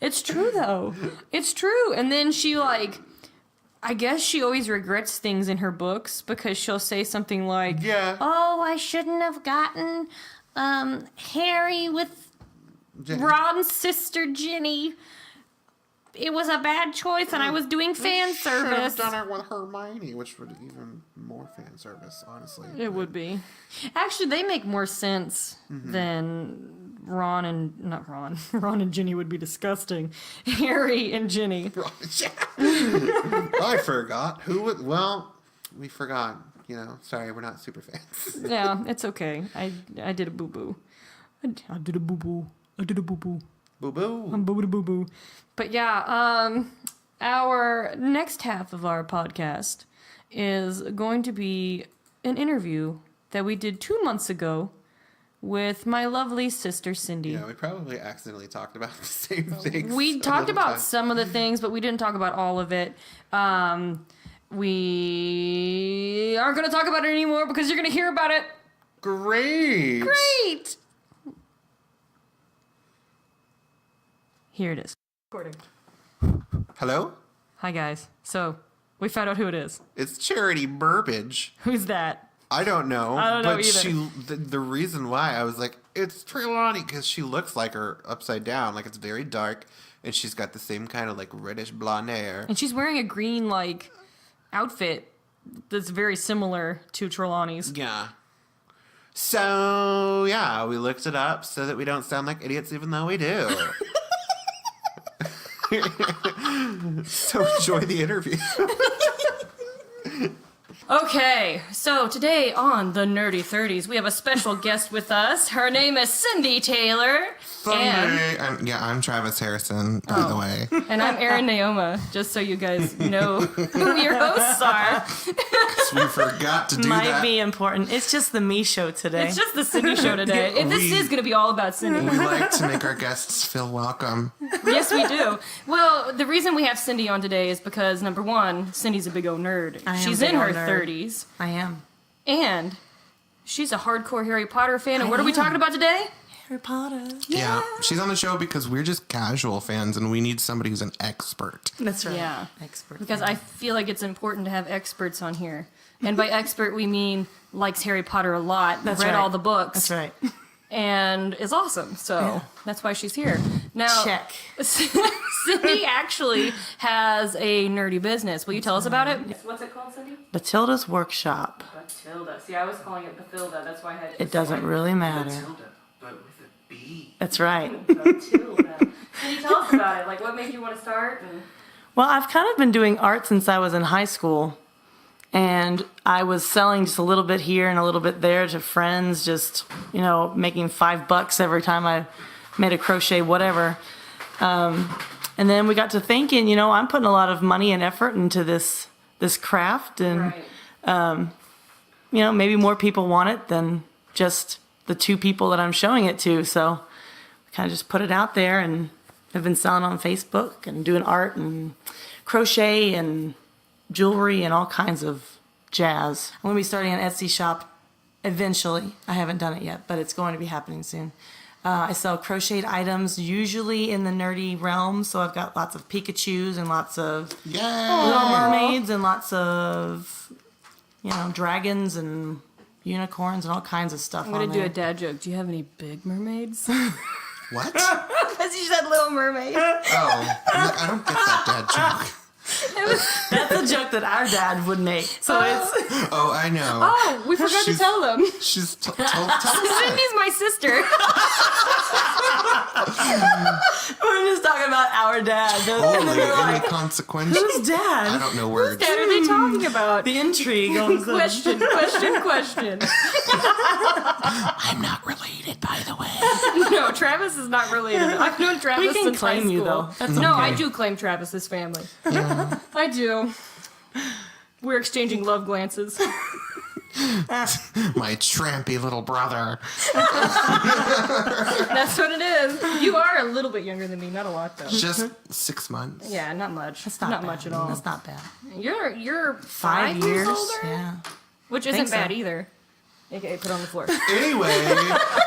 It's true, though. It's true. And then she, like, I guess she always regrets things in her books because she'll say something like, Yeah. oh, I shouldn't have gotten Harry with Ron's sister, Ginny. It was a bad choice, and I was doing fan Should have service. done it with Hermione, which would even more fan service, honestly. It would be. Actually, they make more sense than Ron and Ginny would be disgusting. Harry and Ginny. I forgot who would. Well, we forgot. Sorry, we're not super fans. Yeah, it's okay. I did a boo boo. I did a boo boo. I did a boo boo. Boo boo. I'm boo boo boo. But yeah, our next half of our podcast is going to be an interview that we did 2 months ago with my lovely sister Cyndi. Yeah, we probably accidentally talked about the same things. We a talked little about time. some of the things, but we didn't talk about all of it. We aren't going to talk about it anymore because you're going to hear about it. Great. Great! Here it is. Recording. Hello? Hi, guys. So, we found out who it is. It's Charity Burbage. Who's that? I don't know. I don't know but either. the reason why I was like, it's Trelawney, because she looks like her upside down. Like, it's very dark, and she's got the same kind of, like, reddish blonde hair. And she's wearing a green, like, outfit that's very similar to Trelawney's. Yeah. So, yeah, we looked it up so that we don't sound like idiots even though we do. So enjoy the interview. Okay, so today on the Nerdy 30s, we have a special guest with us. Her name is Cyndi Taylor. I'm Travis Harrison, by the way. And I'm Erin Naoma, just so you guys know who your hosts are. We forgot to do Might that. be important. It's just the me show today. It's just the Cyndi show today. This is going to be all about Cyndi. We like to make our guests feel welcome. Yes, we do. Well, the reason we have Cyndi on today is because, number one, Cindy's a big old nerd. I am She's a big in her old nerd. 30s. I am. And she's a hardcore Harry Potter fan. And what are we am. talking about today? Harry Potter. Yeah, she's on the show because we're just casual fans and we need somebody who's an expert. That's right. Yeah. Expert. Because I feel like it's important to have experts on here. And by expert, we mean likes Harry Potter a lot, That's read right. all the books, That's right. and is awesome. So that's why she's here. Now, Check. Cyndi actually has a nerdy business. Will you tell us about it? What's it called, Cyndi? Bathilda's Workshop. Bathilda. See, I was calling it Bathilda. That's why I had to It doesn't really matter. But with a B. That's right. Bathilda. Can you tell us about it? Like, what made you want to start? And... Well, I've kind of been doing art since I was in high school. And I was selling just a little bit here and a little bit there to friends, just, making $5 every time I made a crochet, whatever. And then we got to thinking, I'm putting a lot of money and effort into this craft. And, Right. maybe more people want it than just the 2 people that I'm showing it to. So I kind of just put it out there and I've been selling on Facebook and doing art and crochet and jewelry and all kinds of jazz. I'm going to be starting an Etsy shop eventually. I haven't done it yet, but it's going to be happening soon. I sell crocheted items, usually in the nerdy realm. So I've got lots of Pikachus and lots of Little Mermaids and lots of, dragons and unicorns and all kinds of stuff. I'm going to do a dad joke. Do you have any big mermaids? What? Because you said Little Mermaid. Oh, I'm like, I don't get that dad joke. That's a joke that our dad would make. So it's. Oh, I know. Oh, we forgot to tell them. She's tell us. Cindy's my sister. We're just talking about our dad. Holy, any consequence? Who's dad? I don't know words. What are they talking about? The intrigue. All of a sudden. Question. I'm not related, by the way. No, Travis is not related. I've known Travis We can since high claim school. you, though. That's No, okay. I do claim Travis's family. I do. We're exchanging love glances. My trampy little brother. That's what it is. You are a little bit younger than me, not a lot though. Just 6 months. Yeah, not much. That's not bad. much at all. That's not bad. You're 5 5 years. older, Yeah. which isn't Think so. bad either. AKA put on the floor. Anyway,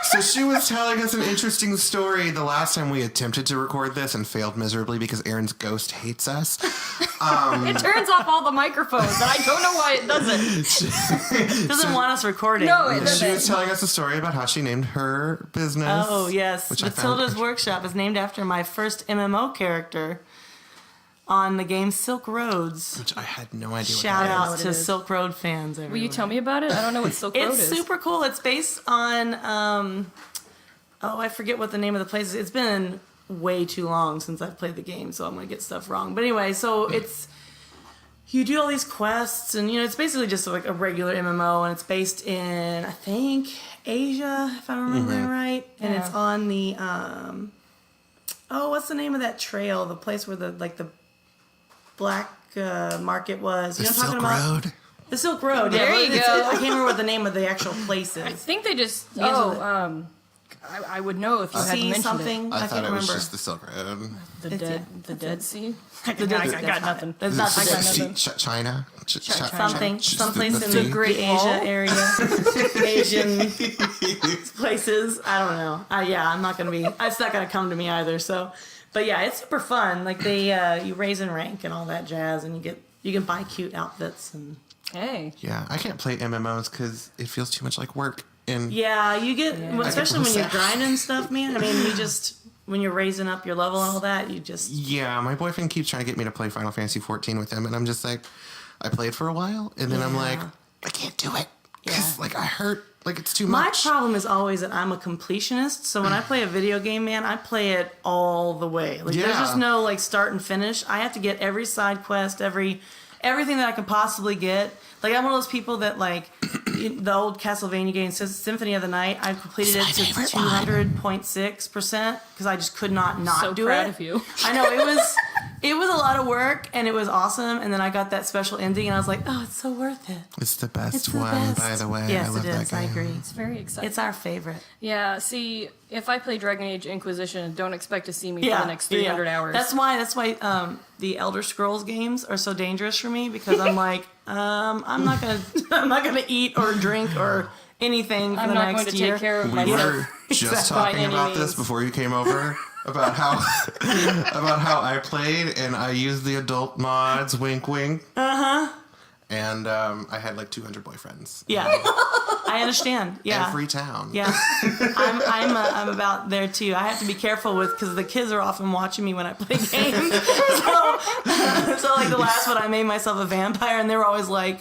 so she was telling us an interesting story the last time we attempted to record this and failed miserably because Erin's ghost hates us. It turns off all the microphones, and I don't know why it doesn't. Doesn't want us recording. No, it She doesn't. was telling us a story about how she named her business. Oh, yes. Which I found Bathilda's Workshop is named after my first MMO character on the game Silk Roads. Which I had no idea what Shout that out what to it is. Silk Road fans everywhere. Will you tell me about it? I don't know what Silk Road It's is. super cool. It's based on, I forget what the name of the place is. It's been way too long since I've played the game, so I'm going to get stuff wrong. But anyway, so you do all these quests, and, it's basically just like a regular MMO, and it's based in, I think, Asia, if I'm remembering right. And Yeah. it's on the, what's the name of that trail? The place where the black market was. The You know what I'm Silk talking about? Road. The Silk Road. There yeah, you it's- go. I can't remember what the name of the actual place I is. think they just. of I would know if you hadn't See mentioned something? I I thought can't it was remember. just the Silk Road. it. The Dead Sea. I Dead got Sea. nothing. It's not I the got Dead Sea. nothing. China? Something, Just someplace the in sea? the Great Asia Wall? area, Asian places. I don't know. I'm not gonna be. It's not gonna come to me either. So, but yeah, it's super fun. Like you raise in rank and all that jazz, and you can buy cute outfits and. Hey. Yeah, I can't play MMOs because it feels too much like work. And Yeah, you get, well, especially when you're sad. grinding stuff, man. I mean, when you're raising up your level and all that, yeah, my boyfriend keeps trying to get me to play Final Fantasy 14 with him, and I'm just like, I played for a while, and then I'm like, I can't do it because I hurt. Like it's too My much. problem is always that I'm a completionist, so when I play a video game, man, I play it all the way. Like there's Yeah. just no start and finish. I have to get every side quest, everything that I can possibly get. Like I'm one of those people that the old Castlevania game, Symphony of the Night. I completed it to 200.6% because I just could not So do proud it. of you. I know it was a lot of work and it was awesome. And then I got that special ending and I was like, oh, it's so worth it. It's the best It's the one, best. by the way. Yes, I love it is. that game. I agree. It's very exciting. It's our favorite. Yeah, see, if I play Dragon Age Inquisition, don't expect to see me for the next 300 hours. That's why the Elder Scrolls games are so dangerous for me because I'm like, I'm not gonna eat or drink or anything for I'm the not next going to year. take care of We myself. were just Exactly. By talking any about this means. before you came over about how I played and I used the adult mods. Wink, wink. And I had like 200 boyfriends. Yeah, I understand. Yeah, Every town. yeah. I'm about there too. I have to be careful because the kids are often watching me when I play games. so like the last one, I made myself a vampire, and they were always like,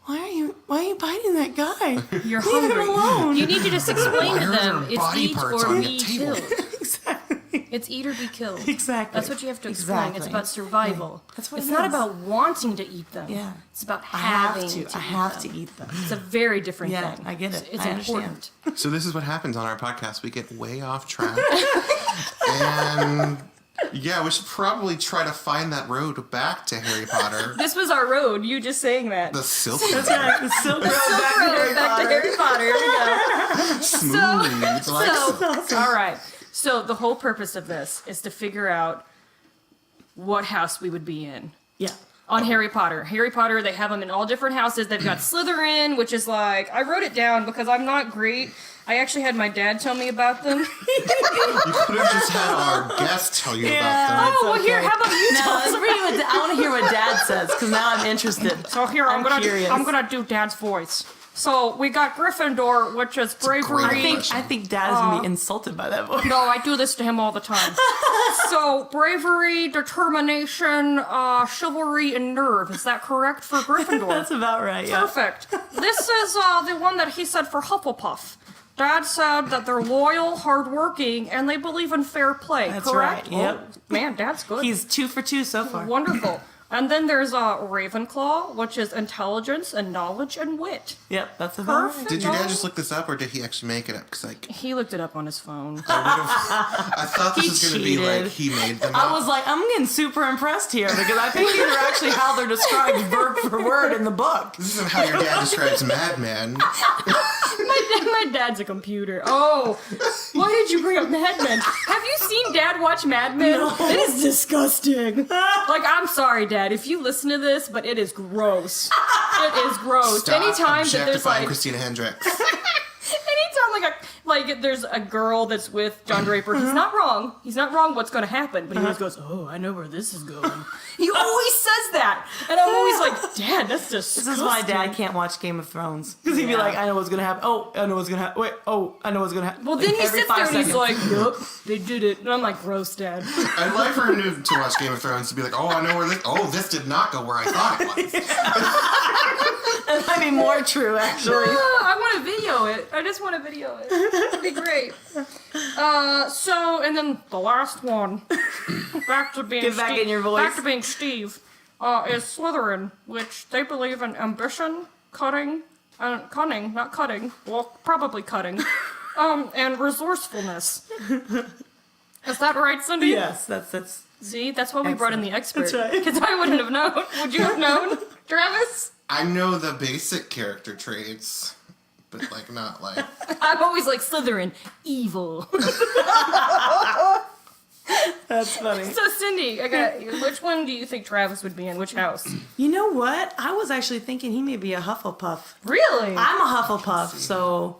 why are you biting that guy? You're Leave him hungry. alone. You need to just explain Why to are them there it's body eat parts or on the be table? killed. Exactly. It's eat or be killed. Exactly. That's what you have to explain. It's Exactly. about survival. That's what it's it not is. about wanting to eat them. Yeah. It's about I have having to. to. I have to eat them. It's a very different Yeah, thing. I get it. It's I understand. important. So this is what happens on our podcast. We get way off track. And yeah, we should probably try to find that road back to Harry Potter. This was our road. You just saying that. The Silk That's right. The Silk Road back to Harry Back to Potter. Harry Potter. Here we go. Smooth. So, all right. So the whole purpose of this is to figure out what house we would be in. Yeah. On Harry Potter. Harry Potter, they have them in all different houses. They've got Slytherin, which is like, I wrote it down because I'm not great. I actually had my dad tell me about them. You could have just had our guest tell you about them. Oh, well, here, how about you No, tell let's read I want to hear what Dad says because now I'm interested. So here, I'm curious. gonna do Dad's voice. So we got Gryffindor, which is bravery. I think Dad is gonna be insulted by that voice. No, I do this to him all the time. So bravery, determination, chivalry, and nerve. Is that correct for Gryffindor? That's about right. Yeah. Perfect. This is the one that he said for Hufflepuff. Dad said that they're loyal, hardworking, and they believe in fair play. That's correct? right, yep. Oh, man, Dad's good. He's 2 for 2 so far. Wonderful. And then there's Ravenclaw, which is intelligence and knowledge and wit. Yep, that's about right. Perfect. Did your dad just look this up, or did he actually make it up? Because like, He looked it up on his phone. I thought this He was going to be like cheated. he made them I up. was like, I'm getting super impressed here because I think these are actually how they're described word for word in the book. This isn't how your dad describes Mad Men. My dad's a computer. Oh, why did you bring up Mad Men? Have you seen Dad watch Mad Men? No. It is disgusting. Like, I'm sorry, Dad, if you listen to this, but it is gross. It is gross. Stop Anytime that there's objectifying like, Christina Hendricks. anytime like there's a girl that's with John Draper, he's not wrong. He's not wrong. What's going to happen? But he always goes, "Oh, I know where this is going." He always says that, and I'm always like, "Dad, that's disgusting." This is why Dad can't watch Game of Thrones because he'd be like, I know what's gonna happen. Oh, I know what's gonna happen. Wait, oh, I know what's gonna happen. Well, Like, then he every sits there 5 and he's seconds. like, "Yup, they did it," and I'm like, "Gross, Dad." I'd like for him to watch Game of Thrones to be like, oh, I know where this. Oh, this did not go where I thought it was. That might be more true, actually. I want to video it. I just want to video it. It'd be great. So, and then the last one, back to being Get back Steve, in your voice. Back to being Steve, is Slytherin, which they believe in ambition, cunning, not cutting, well, probably cutting, and resourcefulness. Is that right, Cyndi? Yes, that's. See, that's why we brought in the expert. That's right. Because I wouldn't have known. Would you have known, Travis? I know the basic character traits, but like not like. I'm always like Slytherin, evil. That's funny. So Cyndi, which one do you think Travis would be in? Which house? You know what? I was actually thinking he may be a Hufflepuff. Really? I'm a Hufflepuff, so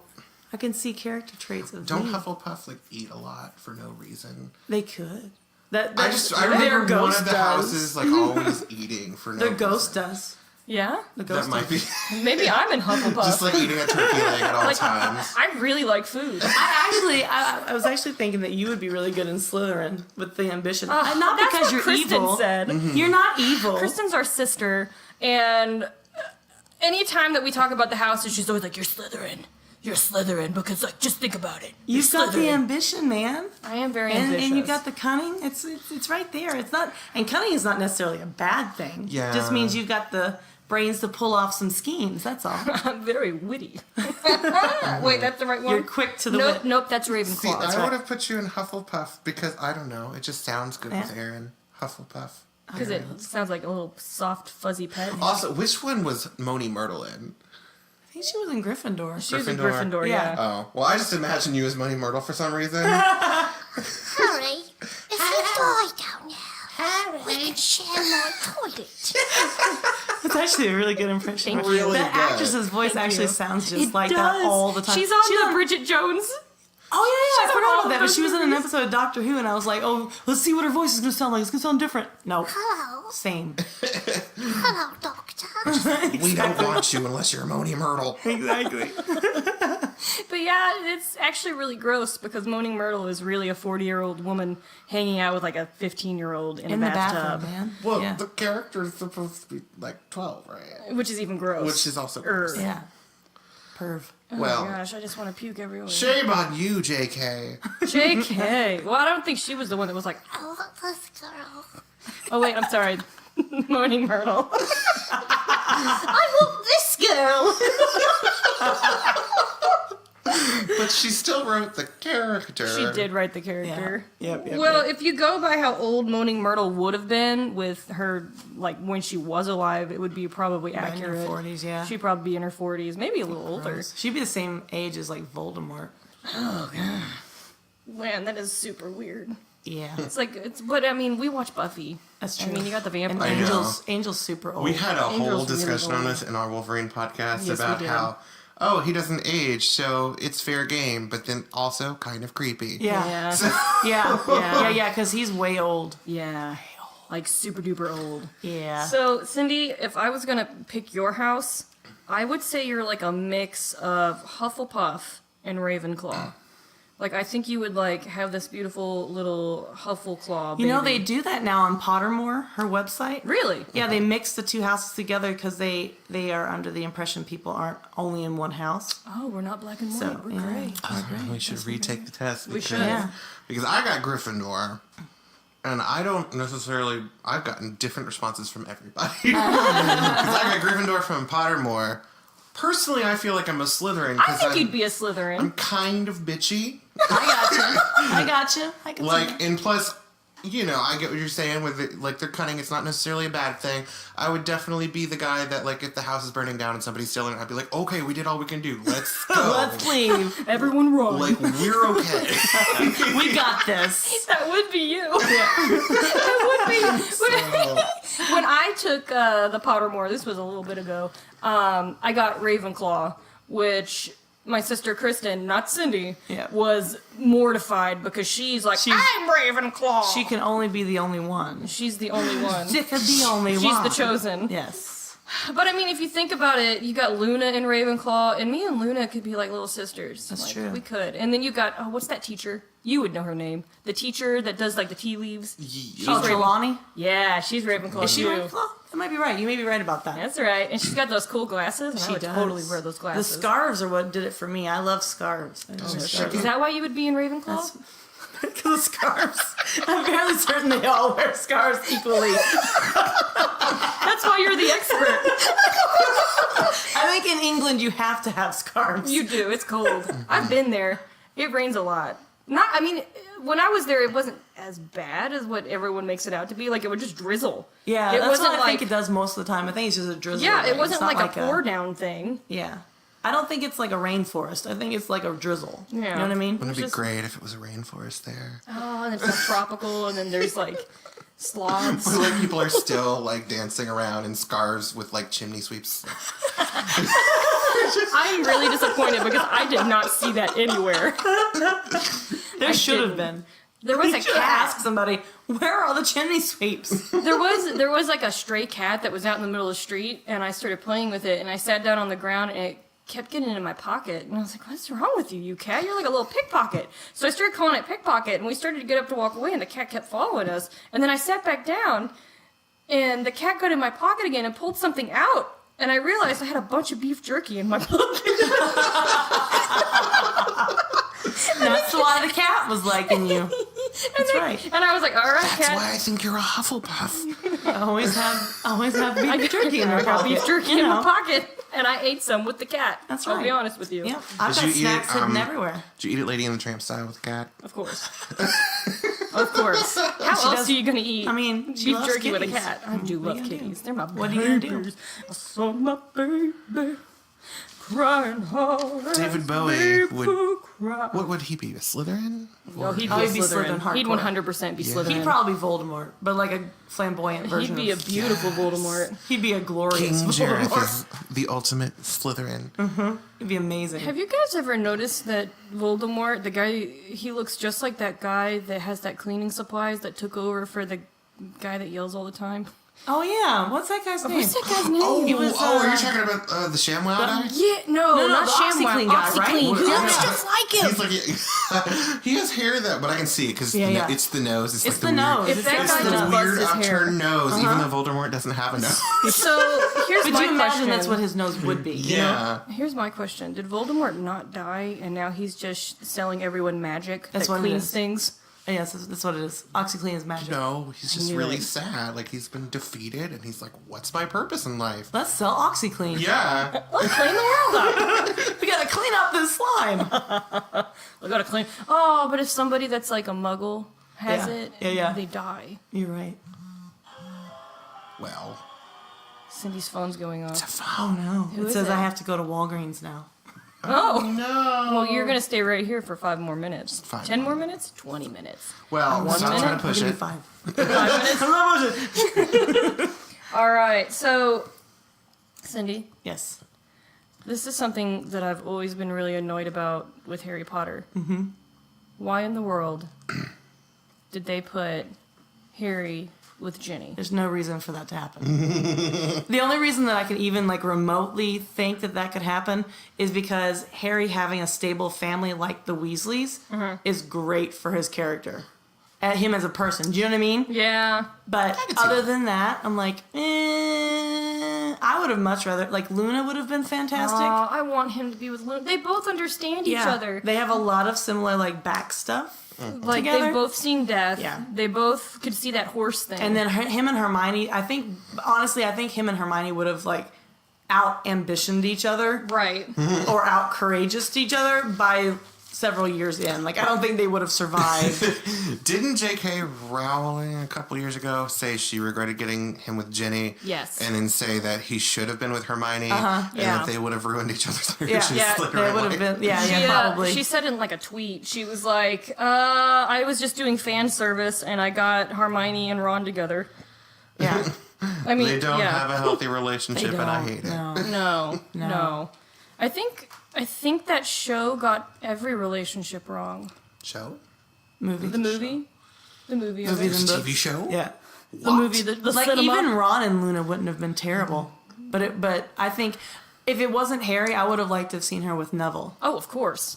I can see character traits of Don't me. Hufflepuff like eat a lot for no reason? They could. I I remember one of the houses like always eating for no Their reason. ghost does. Yeah? The That ghost might be Maybe I'm in Hufflepuff. just like eating a turkey leg at all times. I really like food. I was actually thinking that you would be really good in Slytherin with the ambition. Not That's because what you're Kristen evil. said. You're not evil. Kristen's our sister, and anytime that we talk about the houses, she's always like, "You're Slytherin. You're Slytherin," because like, just think about it. You've You're got the Slytherin. ambition, man. I am very And ambitious. you got the cunning. It's right there. It's not, and cunning is not necessarily a bad thing. Yeah. It just means you've got the brains to pull off some schemes. That's all. I'm very witty. Wait, that's the right one? You're quick to the Nope, wit. nope, that's See, Ravenclaw. I would have put you in Hufflepuff because I don't know. It just sounds good with Yeah. Erin. Hufflepuff. Because it sounds like a little soft, fuzzy pet. Also, which one was Moni Myrtle in? I think she was in Gryffindor. She was a Gryffindor. Gryffindor, Yeah. yeah. Oh, well, I just imagine you as Moni Myrtle for some reason. Harry, if you die down there, we can share my toilet. That's actually a really good impression. Thank you. Really the good. actress's voice actually you. sounds just It like does. that all the time. She's on the Bridget Jones. Oh yeah, I She's on forgot all about that. of But those she was in an movies. episode of Doctor Who, and I was like, oh, let's see what her voice is gonna sound like. It's gonna sound different. No, Hello. same. Hello, Doctor. We don't want you unless you're Moni Myrtle. Exactly. But yeah, it's actually really gross because Moaning Myrtle is really a 40-year-old woman hanging out with like a 15-year-old in In a the bathtub. bathroom, man. Well, yeah. the character's supposed to be like 12, right? Which is even gross. Which is also Er. gross. Yeah. Perv. Oh Well, my gosh, I just want to puke everywhere. shame on you, JK. JK. Well, I don't think she was the one that was like, I want this girl. oh wait, I'm sorry. Moaning Myrtle. I want this girl. But she still wrote the character. She did write the character. Yep. Well, if you go by how old Moaning Myrtle would have been with her, like when she was alive, it would be probably in her accurate. 40s, yeah. She'd probably be in her 40s, maybe a little older. She'd be the same age as like Voldemort. Man, that is super weird. Yeah, But I mean, we watch Buffy. that's true. I mean, you got the And vampire. know. Angel's super old. We had a whole Angel's really discussion on old. this in our Wolverine podcast Yes, we about did. how, he doesn't age, so it's fair game, but then also kind of creepy. Yeah, Yeah. yeah, because he's way old. Yeah. Like super duper old. Yeah. So, Cyndi, if I was going to pick your house, I would say you're like a mix of Hufflepuff and Ravenclaw. Like, I think you would, like, have this beautiful little Huffleclaw baby. You know, they do that now on Pottermore, her website. Really? Yeah, they mix the two houses together because they are under the impression people aren't only in one house. Oh, we're not black and white. So, we're yeah. gray. We should retake the test. We should. Yeah. Because I got Gryffindor, and I don't necessarily... I've gotten different responses from everybody. Because I got Gryffindor from Pottermore. Personally, I feel like I'm a Slytherin. I think you'd be a Slytherin. I'm kind of bitchy. I got you. I can see Like, that. and plus, I get what you're saying with it. Like, they're cunning. It's not necessarily a bad thing. I would definitely be the guy that, like, if the house is burning down and somebody's stealing it, I'd be like, okay, we did all we can do. Let's go. Let's leave. Everyone run. Like, we're okay. We got this. That would be you. That would be. When I took the Pottermore, this was a little bit ago, I got Ravenclaw, which my sister Kristen, not Cyndi, Yeah. was mortified because she's like, I'm Ravenclaw. She can only be the only one. She's the only one. She could be the only one. She's the chosen. Yes. But I mean, if you think about it, you got Luna and Ravenclaw, and me and Luna could be like little sisters. That's like, true. We could. And then you got, what's that teacher? You would know her name. The teacher that does like the tea leaves. Oh, Trelawney? Yeah, she's Ravenclaw. Is she too. Ravenclaw? That might be right. You may be right about that. That's right. And she's got those cool glasses. And I would totally wear those glasses. The scarves are what did it for me. I love scarves. Is that why you would be in Ravenclaw? The scarves. I'm fairly certain they all wear scarves equally. That's why you're the expert. I think in England you have to have scarves. You do. It's cold. I've been there. It rains a lot. I mean, when I was there, it wasn't as bad as what everyone makes it out to be. Like, it would just drizzle. Yeah, it that's wasn't what I like, think it does most of the time. I think it's just a drizzle. yeah, it It's wasn't not like a pour down thing. Yeah. I don't think it's like a rainforest. I think it's like a drizzle. Yeah. You know what I mean? Wouldn't it be Just- great if it was a rainforest there? Oh, and there's like tropical, and then there's like sloths. Or, like, people are still, like, dancing around in scarves with, like, chimney sweeps. I'm really disappointed because I did not see that anywhere. There should have didn't. been. There was a You should ask cat. somebody, where are the chimney sweeps? There was like a stray cat that was out in the middle of the street, and I started playing with it, and I sat down on the ground, and it kept getting in my pocket, and I was like, "What's wrong with you, you cat? You're like a little pickpocket." So I started calling it pickpocket, and we started to get up to walk away, and the cat kept following us. And then I sat back down, and the cat got in my pocket again and pulled something out, and I realized I had a bunch of beef jerky in my pocket. That's why the cat was liking you. That's right. And I was like, "All right, That's cat." why I think you're a Hufflepuff. Always have beef jerky in I your got pocket. beef jerky You in my know. pocket, and I ate some with the cat. That's I'll be right. honest with you. Yeah, I've Did got you eat snacks it, hidden everywhere. Did you eat it Lady and the Tramp style with a cat? Of course. Of course. How else are you going to eat I mean, she beef loves jerky with a kitties. cat? I do love you gonna do? kitties. They're my What are you gonna do? babies. I saw my baby crying hard. David Bowie People would- cry. What would he be, a Slytherin? No, he'd be Oh, a he'd be Slytherin. Slytherin He'd hardcore. 100% be Slytherin. He'd probably be Voldemort, but like a flamboyant version. He'd be a of, beautiful Voldemort. He'd be a glorious King Jareth Voldemort. is the ultimate Slytherin. He'd be amazing. Have you guys ever noticed that Voldemort, the guy, he looks just like that guy that has that cleaning supplies that took over for the guy that yells all the time? Oh yeah, what's that guy's name? What's that guy's name? Oh, He was, are you talking about the ShamWow guy? Yeah, no, not the ShamWow. OxyClean guy, right? OxyClean. He Yeah. looks just like him. He's like, he has hair that, but I can see it because Yeah. it's the nose. It's like the the nose. Weird, If that it's guy the just busts weird his hair. upturned nose, even though Voldemort doesn't have a nose. So here's Could my you imagine question. that's what his nose would be? you know? Yeah. Here's my question. Did Voldemort not die and now he's just selling everyone magic That's that what it cleans is. things? Yes, that's what it is. OxyClean is magic. No, he's just knew really it. sad. Like, he's been defeated, and he's like, what's my purpose in life? Let's sell OxyClean. Yeah. Let's clean the world up. We gotta clean up this slime. We gotta clean. Oh, but if somebody that's like a muggle has Yeah. it, Yeah. they die. You're right. Well, Cindy's phone's going off. it's a Oh phone. no. Who it is says it? I have to go to Walgreens now. Oh. No. Well, you're going to stay right here for 5 more minutes. 10 more minutes? 20 minutes. Well, One stop minute? trying to push Give me it. 5. 5 minutes? All right. So, Cyndi, Yes. this is something that I've always been really annoyed about with Harry Potter. Mm-hmm. Why in the world did they put Harry with Ginny? There's no reason for that to happen. The only reason that I can even like remotely think that that could happen is because Harry having a stable family like the Weasleys is great for his character. At him as a person. Do you know what I mean? Yeah. But other than that, I'm like, I would have much rather, like, Luna would have been fantastic. I want him to be with Luna. They both understand each other. They have a lot of similar, like, back stuff. Like, together. they've both seen death. Yeah. They both could see that horse thing. And then him and Hermione, I think him and Hermione would have, like, out-ambitioned each other. Right. Or out-courageous each other by several years in. Like, I don't think they would have survived. Didn't J.K. Rowling a couple years ago say she regretted getting him with Ginny? Yes. And then say that he should have been with Hermione? And yeah. that they would have ruined each other's Yeah, marriages. they would have been, probably. She said in like a tweet, she was like, I was just doing fan service and I got Hermione and Ron together. Yeah. I mean, They don't yeah. have a healthy relationship, and I hate it. No. I think that show got every relationship wrong. Show? Movie. The movie of Movies it. and TV books. show? Yeah. The movie, the Like, cinema. even Ron and Luna wouldn't have been terrible. But I think if it wasn't Harry, I would have liked to have seen her with Neville. Oh, of course.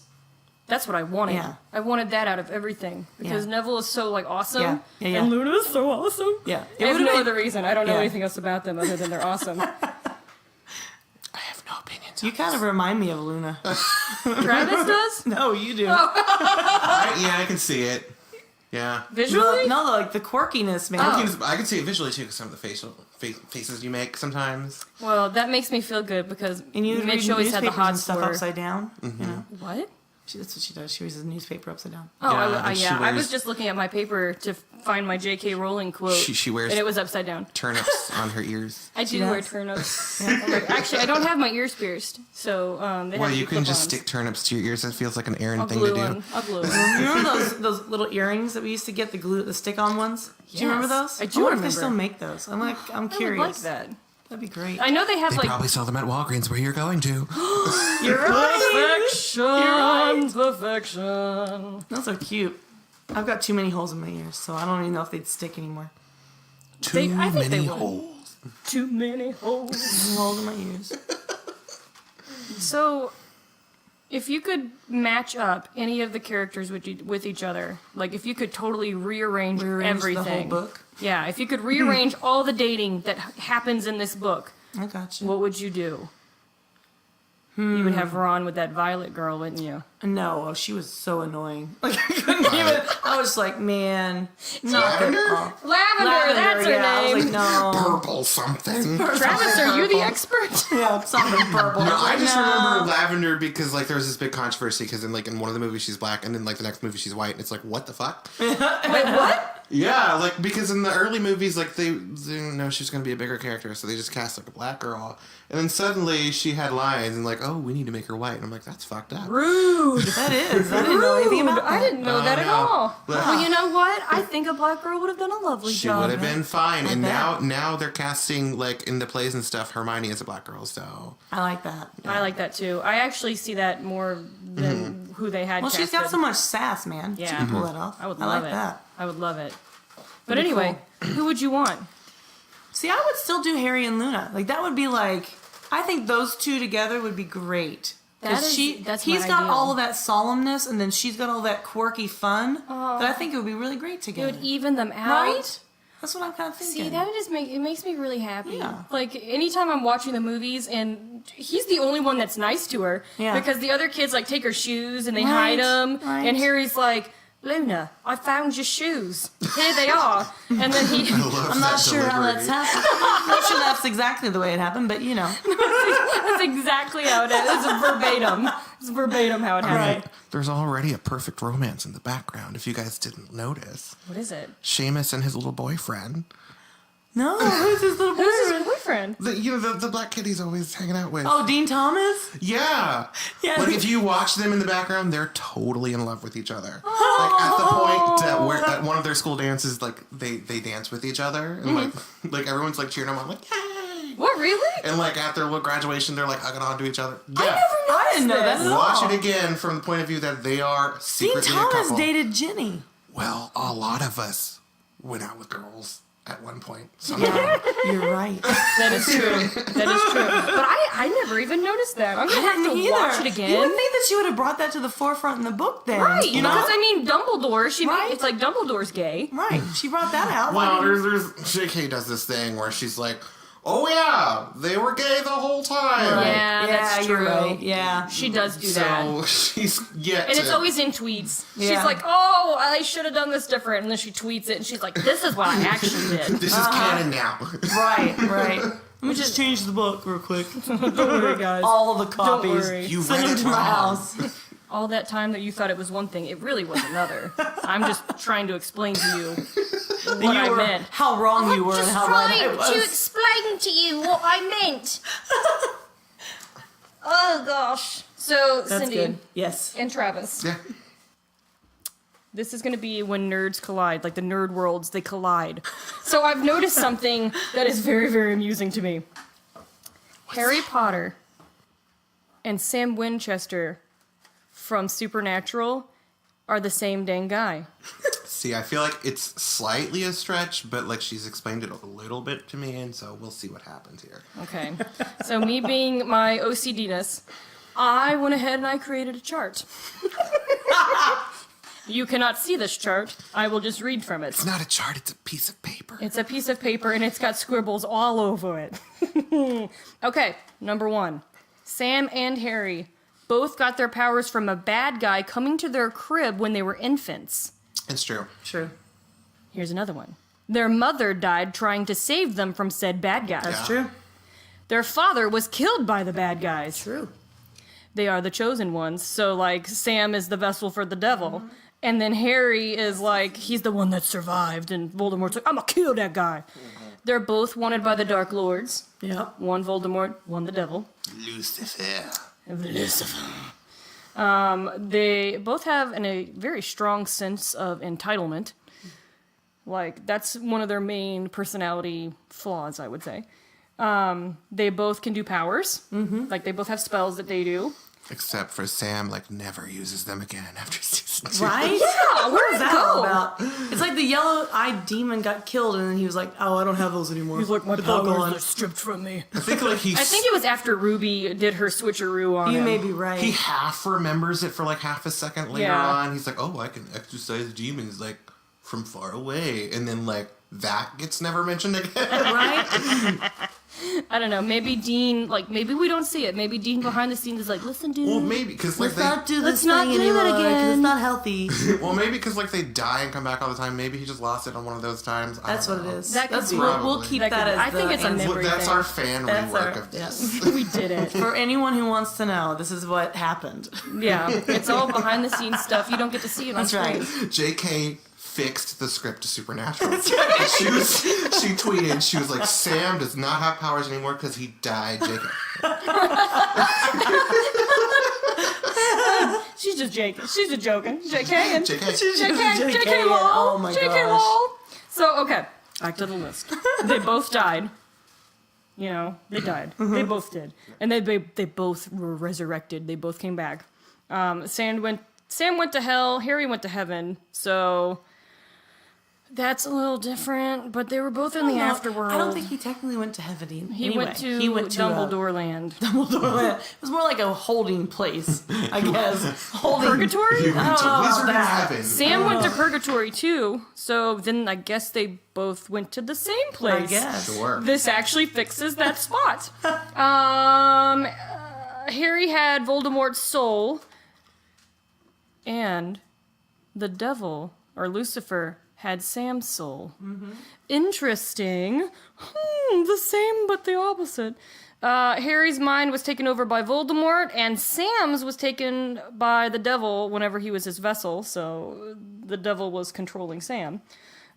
That's what I wanted. Yeah. I wanted that out of everything because Yeah. Neville is so like awesome, Yeah. Yeah. and Luna is so awesome. Yeah. I have would've no been- other reason. I don't know Yeah. anything else about them other than they're awesome. I have no opinions. You kind of remind me of Luna. Travis does No, you do. Yeah, I can see it. Yeah. visually. No, like the quirkiness, man. I can see it visually too, because some of the faces you make sometimes. Well, that makes me feel good because And you read Mitch always had the newspapers hot and stuff for upside down. You know, what? that's what she does. She reads the newspaper upside down. Oh, Yeah, and she I was wears- just looking at my paper to find my J.K. Rowling quote. She wears and it was upside down. turnips on her ears. I do wear does? turnips. Actually, I don't have my ears pierced, so they Well, have you to be can just clip-ons. stick turnips to your ears. That feels like an Erin I'll thing to glue do. one. I'll glue one. You remember those little earrings that we used to get the stick-on ones? Do you remember Yes, those? I do wonder if they remember. still make those. I'm I curious. would like that. That'd be great. I know they have They like probably sell them at Walgreens where you're going to. You're right. perfection. Those are cute. I've got too many holes in my ears, so I don't even know if they'd stick anymore. I think they would. holes. Too many holes. Holes in my ears. So, if you could match up any of the characters with each other, like if you could totally rearrange Rearrange everything, the whole book. yeah, if you could rearrange all the dating that happens in this book, I got you. what would you do? You would have Ron with that Violet girl, wouldn't you? No, she was so annoing. Like I couldn't even. I was like, man, not good. Oh. Lavender, that's her yeah. I name. was like, no. Purple something. Travis, are you the expert? Yeah, something purple. No, I was just like, remember no. Lavender because like there was this big controversy because in one of the movies she's black and then like the next movie she's white and it's like what the fuck? Wait, what? Yeah, like because in the early movies like they didn't know she was gonna be a bigger character so they just cast like a black girl and then suddenly she had lines and like oh we need to make her white and I'm like that's fucked up. Rude. That is. I didn't know anything about that. I didn't know that at no. all. Well- Well, you know what? I think a black girl would have done a lovely She job. would have been fine, and bet. now they're casting like in the plays and stuff. Hermione as a black girl, so I like that. I like that too. I actually see that more than who they had. Well, she's got casted. so much sass, man. She Yeah. can pull that off. I would I love like it. that. I would love it. But That'd be anyway, who would you want? See, I would still do Harry and Luna. Like that would be like. I think those two together would be great. That is- that's my he's got ideal. all of that solemnness, and then she's got all that quirky fun. That I think it would be really great It together. would even them out. Right? That's what I'm kind of thinking. See, that would just makes me really happy. Yeah. Like anytime I'm watching the movies and he's the only one that's nice to her. Yeah. Because the other kids like take her shoes and they Right, hide them, right. and Harry's like, Luna, I found your shoes. Here they are. And then he. I'm not sure how that's happened. I'm not sure that's exactly the way it happened, but you know. That's exactly how it is. It's verbatim. It's verbatim how it happened. there's already a perfect romance in the background. If you guys didn't notice, What is it? Seamus and his little boyfriend. No, who's his little Who's his boyfriend? boyfriend? The black kid he's always hanging out with. Oh, Dean Thomas? Yeah. Yeah. Like if you watch them in the background, they're totally in love with each other. Like at the point where at one of their school dances, like they dance with each other, and like everyone's like cheering them on, like yay! What, really? And like at their little graduation, they're like hugging onto each other. Yeah. I didn't know that at Watch all. it again from the point of view that they are Dean secretly a Thomas couple. dated Jenny. Well, a lot of us went out with girls at one point. Yeah, you're right. That is true. That is true. But I never even noticed that. I'm going to have to watch it again. You would think that she would have brought that to the forefront in the book then. Right, You know? because I mean, Dumbledore, Right. it's like Dumbledore's gay. Right. She brought that out. Well, there's JK does this thing where she's like, "Oh yeah, they were gay the whole time." Right. Yeah, that's you're true. right. Yeah. She does do that. So she's yet And it's to- always in tweets. Yeah. She's like, oh, I should have done this different. And then she tweets it, and she's like, this is what I actually did. This is canon now. Right. Let me just change the book real quick. Don't worry, guys. All the copies. worry. You Send read them it to my wrong. house. All that time that you thought it was one thing, it really was another. I'm just trying to explain to you what I meant. How wrong you were Just and how right I trying was. to explain to you what I meant. Oh gosh. So, That's Cyndi good. Yes. and Travis, Yeah. this is going to be when nerds collide, like the nerd worlds, they collide. So I've noticed something that is very, very amusing to me. Harry Potter and Sam Winchester from Supernatural are the same dang guy. See, I feel like it's slightly a stretch, but like she's explained it a little bit to me, and so we'll see what happens here. Okay. So me being my OCD-ness, I went ahead and I created a chart. You cannot see this chart. I will just read from it. It's not a chart; it's a piece of paper. It's a piece of paper and it's got scribbles all over it. Okay, number 1. Sam and Harry both got their powers from a bad guy coming to their crib when they were infants. It's true. True. Here's another one. Their mother died trying to save them from said bad guys. That's Yeah. true. Their father was killed by the bad guys. True. They are the chosen ones. So, like, Sam is the vessel for the devil. And then Harry is like, he's the one that survived. And Voldemort's like, I'm gonna kill that guy. They're both wanted by the Dark Lords. Yep. One Voldemort, one the devil. Lucifer. They both have a very strong sense of entitlement. Like, that's one of their main personality flaws, I would say. They both can do powers. Mm-hmm. Like, they both have spells that they do. Except for Sam, like, never uses them again after season 2. Right? Yeah, What is that all about? It's like the yellow-eyed demon got killed, and then he was like, "Oh, I don't have those anymore." He's like, my It's all powers gone. are stripped from me. I think like I think it was after Ruby did her switcheroo on You him. may be right. he half remembers it for like half a second later Yeah. on. He's like, "Oh, I can exorcise demons like from far away," and then like that gets never mentioned again. Right? I don't know. Maybe Dean, like, maybe we don't see it. Maybe Dean behind the scenes is like, listen, dude. Well, maybe because like Let's not do Let's this not thing do it anymore because again. it's not healthy. well, maybe because like they die and come back all the time. Maybe he just lost it on one of those times. I That's don't what it know. is. That could That's be. we'll keep That that, could be. as I think the it's a answer. memory. That's thing. our fan That's rework our- of this. yes. We did it. For anyone who wants to know, this is what happened. Yeah. It's all behind the scenes stuff. You don't get to see it on That's right. screen. JK fixed the script to Supernatural. She tweeted, she was like, Sam does not have powers anymore because he died, JK. She's just joking. She's just joking. JK and JK. JK lol. Oh my JK gosh. lol. So, okay. Back to the list. They both died. You know, they died. They both did. And they both were resurrected. They both came back. Sam went to hell. Harry went to heaven. So that's a little different. But they were both in the afterworld. I don't think he technically went to heaven. he went to Dumbledore Land. Dumbledore Land. It was more like a holding place, I guess. Holding. Purgatory? You went to Oh, Wizard that. Heaven. Sam went to Purgatory too. So then I guess they both went to the same place. I guess. Sure. This actually fixes that spot. Harry had Voldemort's soul, and the devil, or Lucifer, had Sam's soul. Interesting. The same but the opposite. Harry's mind was taken over by Voldemort, and Sam's was taken by the devil whenever he was his vessel, so the devil was controlling Sam.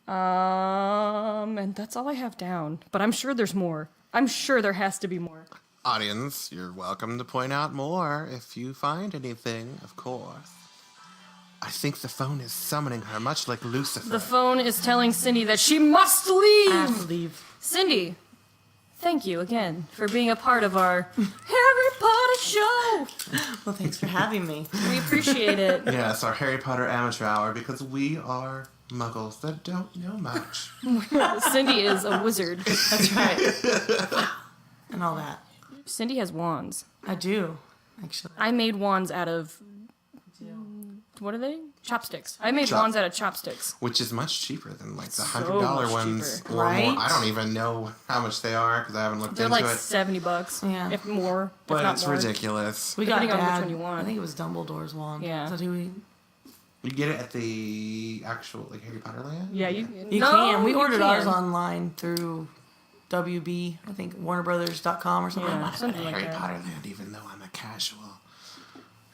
And that's all I have down. But I'm sure there's more. I'm sure there has to be more. Audience, you're welcome to point out more if you find anything, of course. I think the phone is summoning her, much like Lucifer. The phone is telling Cyndi that she must leave. I have to leave. Cyndi, thank you again for being a part of our Harry Potter show. Well, thanks for having me. We appreciate it. Yes, our Harry Potter amateur hour, because we are muggles that don't know much. Cyndi is a wizard. That's right. And all that. Cyndi has wands. I do, actually. I made wands out of... What are they? Chopsticks. I made wands out of chopsticks. Which is much cheaper than like the So $100 much ones cheaper. or Right? more. I don't even know how much they are because I haven't looked They're into like it. $70. Yeah. If more. But if not it's more. ridiculous. We got Depending on which Dad. one you want. I think it was Dumbledore's wand. Yeah. Is that who we... You get it at the actual like Harry Potter land? Yeah, you can. We you ordered can. ours online through WB, I think WarnerBrothers.com or something. Yeah, something like Harry that. Potter land, even though I'm a casual.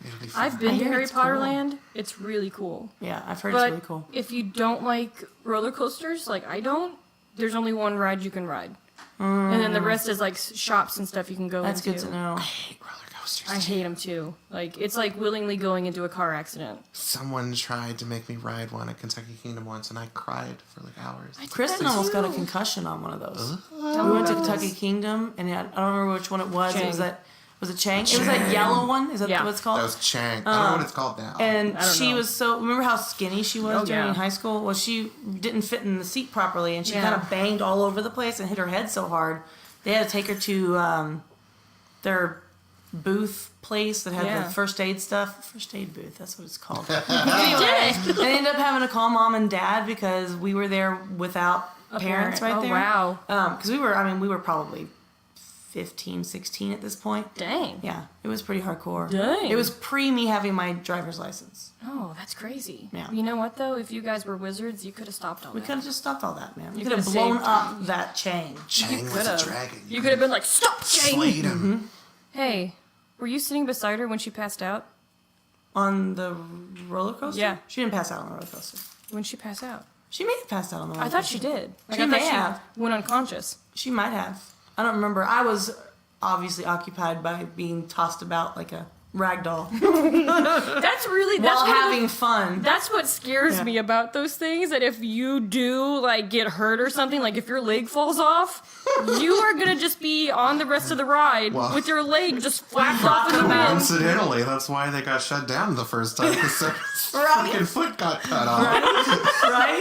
It'll be I've fun. been I to hear Harry it's Potter cool. Land. It's really cool. Yeah, I've heard But it's really cool. if you don't like roller coasters, like I don't, there's only one ride you can ride. And then the rest is like shops and stuff you can go That's into. good to know. I hate roller coasters. I hate them too. Like it's like willingly going into a car accident. Someone tried to make me ride one at Kentucky Kingdom once, and I cried for like hours. Kristen almost got a concussion on one of those. We went to Kentucky Kingdom, and I don't remember which one it was. It Chang. was that. Was it Chang? It was that yellow one. Is that Yeah. what it's called? That was Chang. I don't know what it's called now. And I don't she know. was so. Remember how skinny she was Oh, during yeah. high school? Well, she didn't fit in the seat properly, and she Yeah. kind of banged all over the place and hit her head so hard. They had to take her to their booth place that had Yeah. the first aid stuff. First aid booth. That's what it's called. Anyway. I ended up having to call mom and dad because we were there without parents right Oh, there. wow. Because we were probably 15, 16 at this point. Dang. Yeah, it was pretty hardcore. Dang. It was pre me having my driver's license. Oh, that's crazy. Yeah. You know what though? If you guys were wizards, you could have stopped all We that. could have just stopped all that, man. We You could have could've blown saved up that chain. Chang was a could've. dragon. You could have been like, stop, Jane! slayed him. Hey, were you sitting beside her when she passed out? On the roller coaster? Yeah. She didn't pass out on the roller coaster. When she passed out? She may have passed out on the roller I coaster. thought she did. Like, She I thought may have. went unconscious. She might have. I don't remember. I was obviously occupied by being tossed about like a rag doll That's really while what- having fun. That's what scares Yeah. me about those things. That if you do like get hurt or something, like if your leg falls off, you are gonna just be on the rest of the ride Wow. with your leg just flapped off in the wind. Coincidentally, that's why they got shut down the first time because Sarah's Right. freaking foot got cut off. Right?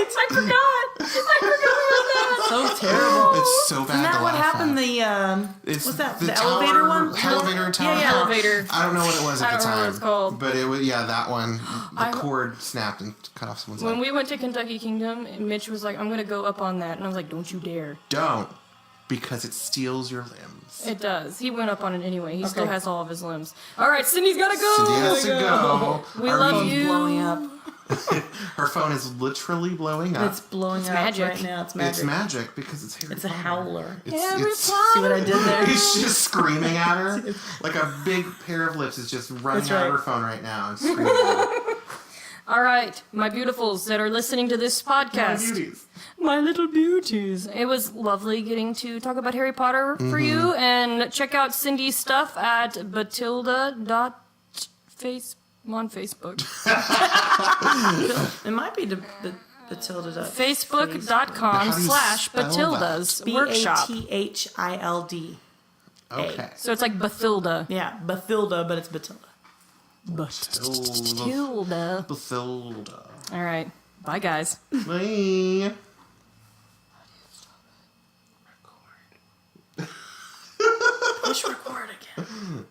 I forgot about that. So terrible. It's so bad Isn't that to what laugh happened? at. What's that? the The tower- elevator one? Elevator tower. Yeah, Elevator. I don't know what it was at I the don't remember time. what it's called. But it was that one. The I- cord snapped and cut off someone's When leg. we went to Kentucky Kingdom, Mitch was like, "I'm gonna go up on that," and I was like, "Don't you dare!" Don't, because it steals your limbs. It does. He went up on it anyway. He still Okay. has all of his limbs. All right, Cindy's gotta go. Cindy has to go. We Our love phone's you. Blowing up. Her phone is literally blowing up. It's blowing It's up magic. right now. It's magic. It's magic because it's Harry It's a Potter. howler. Harry It's See what I did there? He's just screaming at her. Like a big pair of lips is just running That's out right. of her phone right now and screaming at her. All right, my beautifuls that are listening to this podcast. Beauties. My little beauties. It was lovely getting to talk about Harry Potter for you, and check out Cindy's stuff at Bathilda.face on Facebook. It might be the Bathilda. How Facebook.com do you spell /Bathilda's workshop. Bathilda. Okay. So it's like Bathilda. Yeah, Bathilda, but it's Bathilda. Bathilda. Bathilda. All right. Bye, guys. Bye. Push record again.